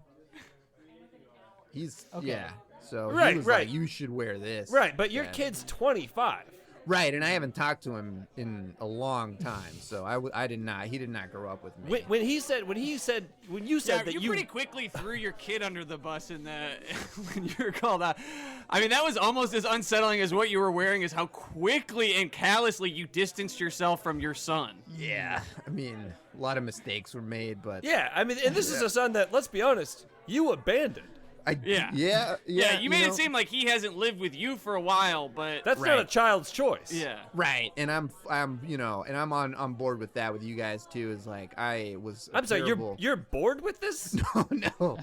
He's Okay. yeah. So Right, he was right. like, you should wear this. Right, but your Yeah. kid's 25. Right, and I haven't talked to him in a long time, so I did not. He did not grow up with me. When you said Yeah, that you you pretty quickly threw your kid under the bus in that when you were called out. I mean, that was almost as unsettling as what you were wearing, is how quickly and callously you distanced yourself from your son. Yeah, I mean, a lot of mistakes were made, but Yeah, I mean, and this is a son that, let's be honest, you abandoned. Yeah, you made it seem like he hasn't lived with you for a while, but That's not a child's choice. yeah. right, and I'm on board with that with you guys too. Is like I'm sorry, terrible- you're bored with this? no.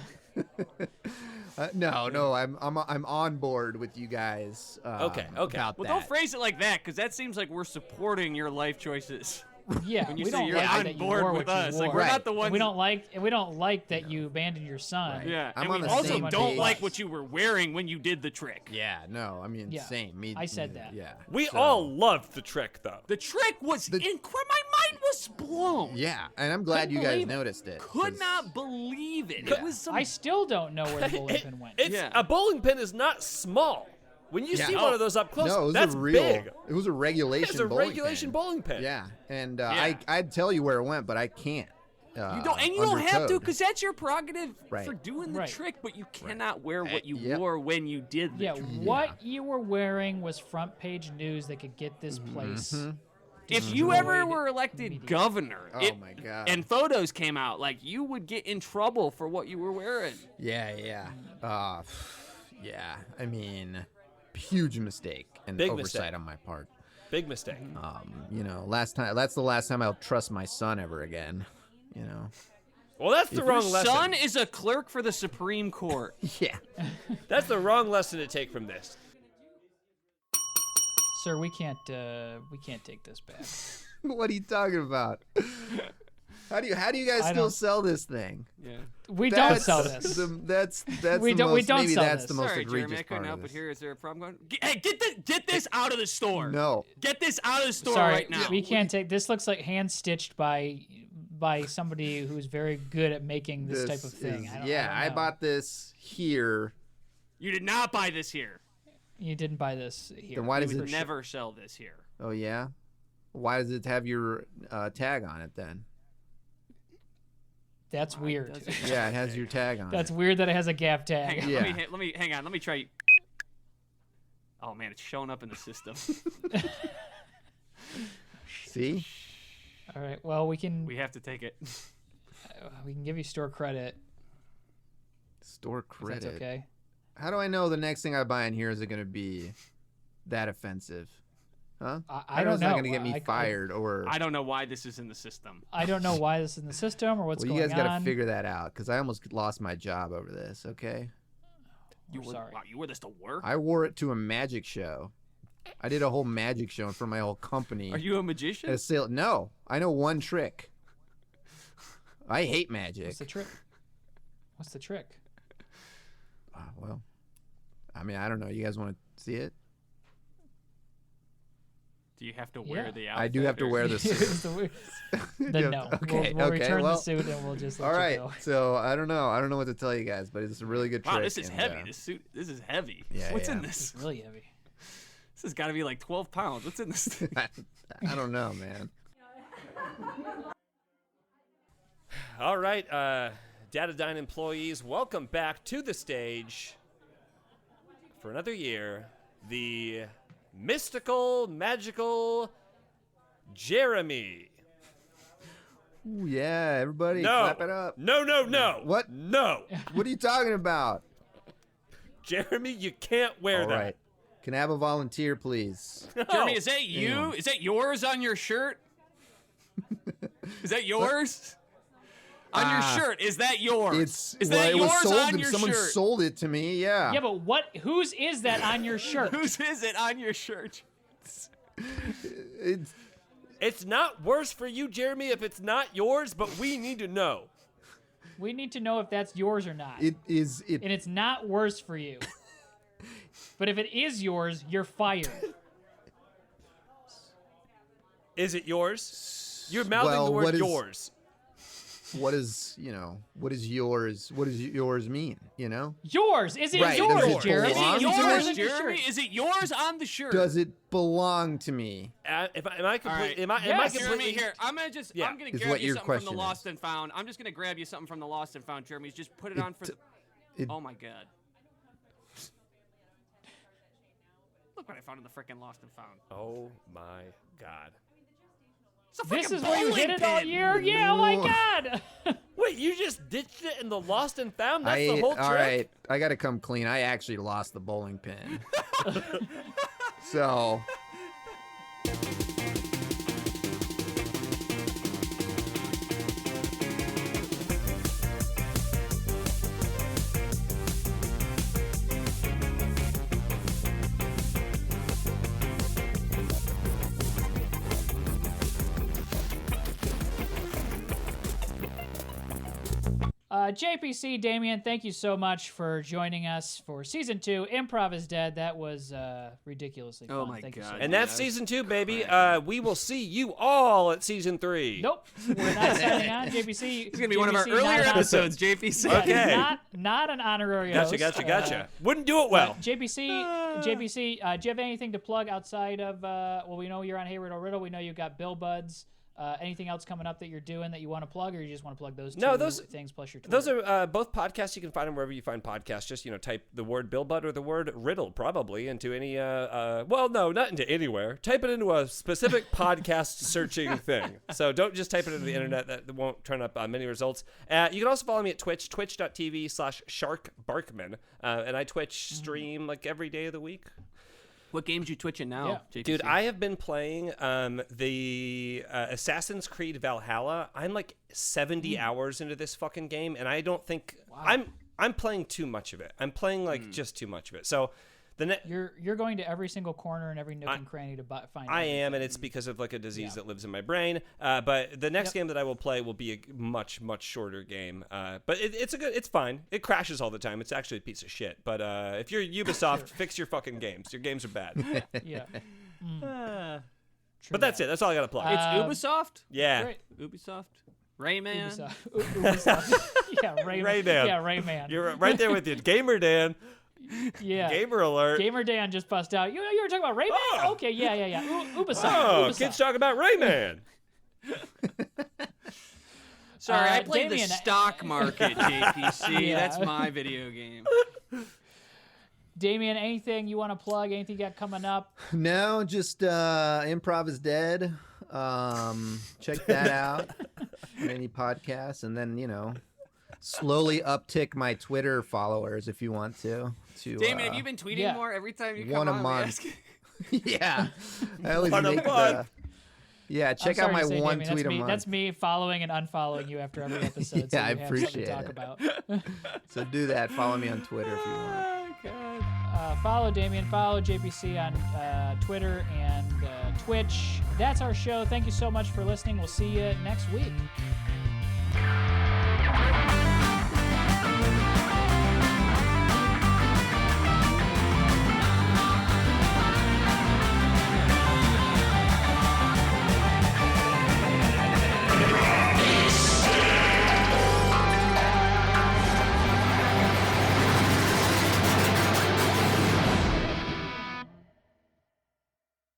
No, I'm on board with you guys. Okay. About Well, that. don't phrase it like that, because that seems like we're supporting your life choices. yeah, When you we say don't you're like on that you board wore with what you us, like wore. we're not Right. the ones. And we don't like that you abandoned your son. Yeah, I'm and on we the also same don't page. like what you were wearing when you did the trick. Yeah, no, I mean, Yeah, same. Me, I said that. Yeah, We so- all loved the trick, though. The trick was incredible. My mind was blown. Yeah, and I'm glad Couldn't you guys believe it. noticed it. Could 'cause- not believe it. Yeah. It was some. I still don't know where the bowling pin went. It's Yeah. a bowling pin is not small. When you Yeah. see one of those up close, No, it was that's a real. big. It was a regulation. It's a bowling regulation pin. bowling pin. Yeah, and Yeah. I'd tell you where it went, but I can't. you don't, and you don't under have to, code. because that's your prerogative Right. for doing the Right. trick. But you cannot wear what you Yep. wore when you did the Yeah, trick. what you were wearing was front page news that could get this place. If you destroyed ever were elected immediately. governor, Oh my God. and photos came out, like you would get in trouble for what you were wearing. Yeah. Yeah. I mean, huge mistake and Big oversight mistake. on my part. Big mistake. That's the last time I'll trust my son ever again. Well, that's the Your wrong lesson. son is a clerk for the Supreme Court. Yeah. That's the wrong lesson to take from this. Sir, we can't take this back. What are you talking about? How do you guys I still don't- sell this thing? Yeah. We don't That's sell this. That's We the don't- most, we don't maybe sell that's this. the most Sorry, Jeremy, egregious I couldn't part help of but this. here. Is there a problem going? Hey, get this out of the store. No. Get this out of the store Sorry, right now. we can't take. This looks like hand stitched by somebody who's very good at making this type of thing. is- I don't I know. bought this here. You did not buy this here. You didn't buy this here. Then why We does would it? never sell this here. Oh yeah. Why does it have your tag on it then? That's weird. does it? Yeah, it has your tag on That's it. weird that it has a gap tag. Hang on, Yeah. let me try. Oh man, it's showing up in the system. See? All right. Well, we can We have to take it. give you store credit. Store If credit. that's okay. How do I know the next thing I buy in here isn't going to be that offensive? Huh? I know don't it's know. not gonna get me fired or. I don't know why this is in the system. I don't know why this is in the system or what's Well, going you on. guys got to figure that out because I almost lost my job over this. Okay. You were, sorry. wow, you wore this to work? I wore it to a magic show. I did a whole magic show for my whole company. Are you a magician? At a sale. No, I know one trick. I hate magic. What's the trick? What's the trick? Well, I mean, I don't know. You guys want to see it? Do you have to wear the outfit? I do have to wear the suit. Then no. Okay, we'll okay, return well, the suit and we'll just let All you right. go. So I don't know. I don't know what to tell you guys, but it's a really good trick. Wow, this is and, heavy. This is heavy. Yeah, What's in yeah. this? It's really heavy. This has got to be like 12 pounds. What's in this thing? I don't know, man. All right, Datadyne employees, welcome back to the stage for another year. The mystical, magical Jeremy. Ooh, yeah, everybody, No, clap it up. no. What? No, What are you talking about? Jeremy, you can't wear All that. right. Can I have a volunteer, please? Jeremy, is that you? Is that yours on your shirt? Is that yours? On your shirt, is that yours? Is that it was yours sold on to your someone shirt? sold it to me. Yeah. Yeah, but whose is that on your shirt? Whose is it on your shirt? It's It's not worse for you, Jeremy, if it's not yours, but we need to know. We need to know if that's yours or not. it is it. And it's not worse for you. But if it is yours, you're fired. Is it yours? You're mouthing Well, the word what is- yours. What is what is yours? What does yours mean? You know? Yours! Is it Right, yours, does it Jeremy? belong Is to it me? yours, on your Jeremy? shirt? Is it yours on the shirt? Does it belong to me? Am I complete? All right. Am I Yes. completely? Jeremy, here, I'm gonna Yeah. Is grab what you your something from the question lost is. and found. I'm just gonna grab you something from the lost and found, Jeremy. Just put it on for the. Oh my god. Look what I found in the frickin' lost and found. Oh my God! It's a This frickin' is where you bowling hid it all pin. year? Yeah, oh my Ooh. god! Wait, you just ditched it in the lost and found? That's the whole trick. All right, I gotta come clean. I actually lost the bowling pin. So JPC, Damian, thank you so much for joining us for season 2. Improv is Dead. That was ridiculously fun. Oh my Thank you so God. much. And that's Yeah, season 2, baby. We will see you all at season 3. Nope, we're not signing on. JPC. It's gonna be one of our JPC, earlier not an- episodes, JPC. Yeah, Okay. Not an honorary Gotcha, host. gotcha. Wouldn't do it well. JPC, do you have anything to plug outside of? Well, we know you're on Hey Riddle Riddle. We know you've got Bill Buds. Anything else coming up that you're doing that you want to plug, or you just want to plug those two No, those- things plus your Twitter? Those are both podcasts. You can find them wherever you find podcasts. Just, type the word Bill Budd or the word Riddle probably into any, well, no, not into anywhere. Type it into a specific podcast searching thing. So don't just type it into the internet. That won't turn up many results. You can also follow me at Twitch, twitch.tv/SharkBarkman. And I Twitch stream like every day of the week. What games you twitching now, JPC? Dude, I have been playing the Assassin's Creed Valhalla. I'm like 70 hours into this fucking game, and I don't think I'm playing too much of it. I'm playing like just too much of it. So You're going to every single corner and every nook and cranny to find. I am, and it's because of like a disease that lives in my brain. But the next game that I will play will be a much shorter game. But it's fine. It crashes all the time. It's actually a piece of shit. But if you're Ubisoft, fix your fucking games. Your games are bad. Yeah. But that's it. That's all I got to plug. It's Ubisoft? Yeah. Great. Ubisoft? Rayman? Ubisoft. Yeah, Rayman. Yeah, Rayman. You're right there with you, Gamer Dan. Yeah. Gamer alert. Gamer Dan just bust out. You were talking about Rayman? Oh. Okay, yeah. Ubisoft. Oh, Ubisoft. kids talking about Rayman. Sorry, I played Damian, the stock market, JPC. Yeah. That's my video game. Damian, anything you want to plug? Anything you got coming up? no, just Improv is Dead. Check that out on any podcast, and then slowly uptick my Twitter followers if you want to. Damon, have you been tweeting yeah. more every time you one come a on? month. We ask you? Yeah. I always What a make month. Yeah, check I'm out my sorry to say, one Damien, tweet a that's me, month. That's me following and unfollowing you after every episode. Yeah, so I you have something appreciate to talk it. about. So do that. Follow me on Twitter if you want. Follow Damien. Follow JPC on Twitter and Twitch. That's our show. Thank you so much for listening. We'll see you next week.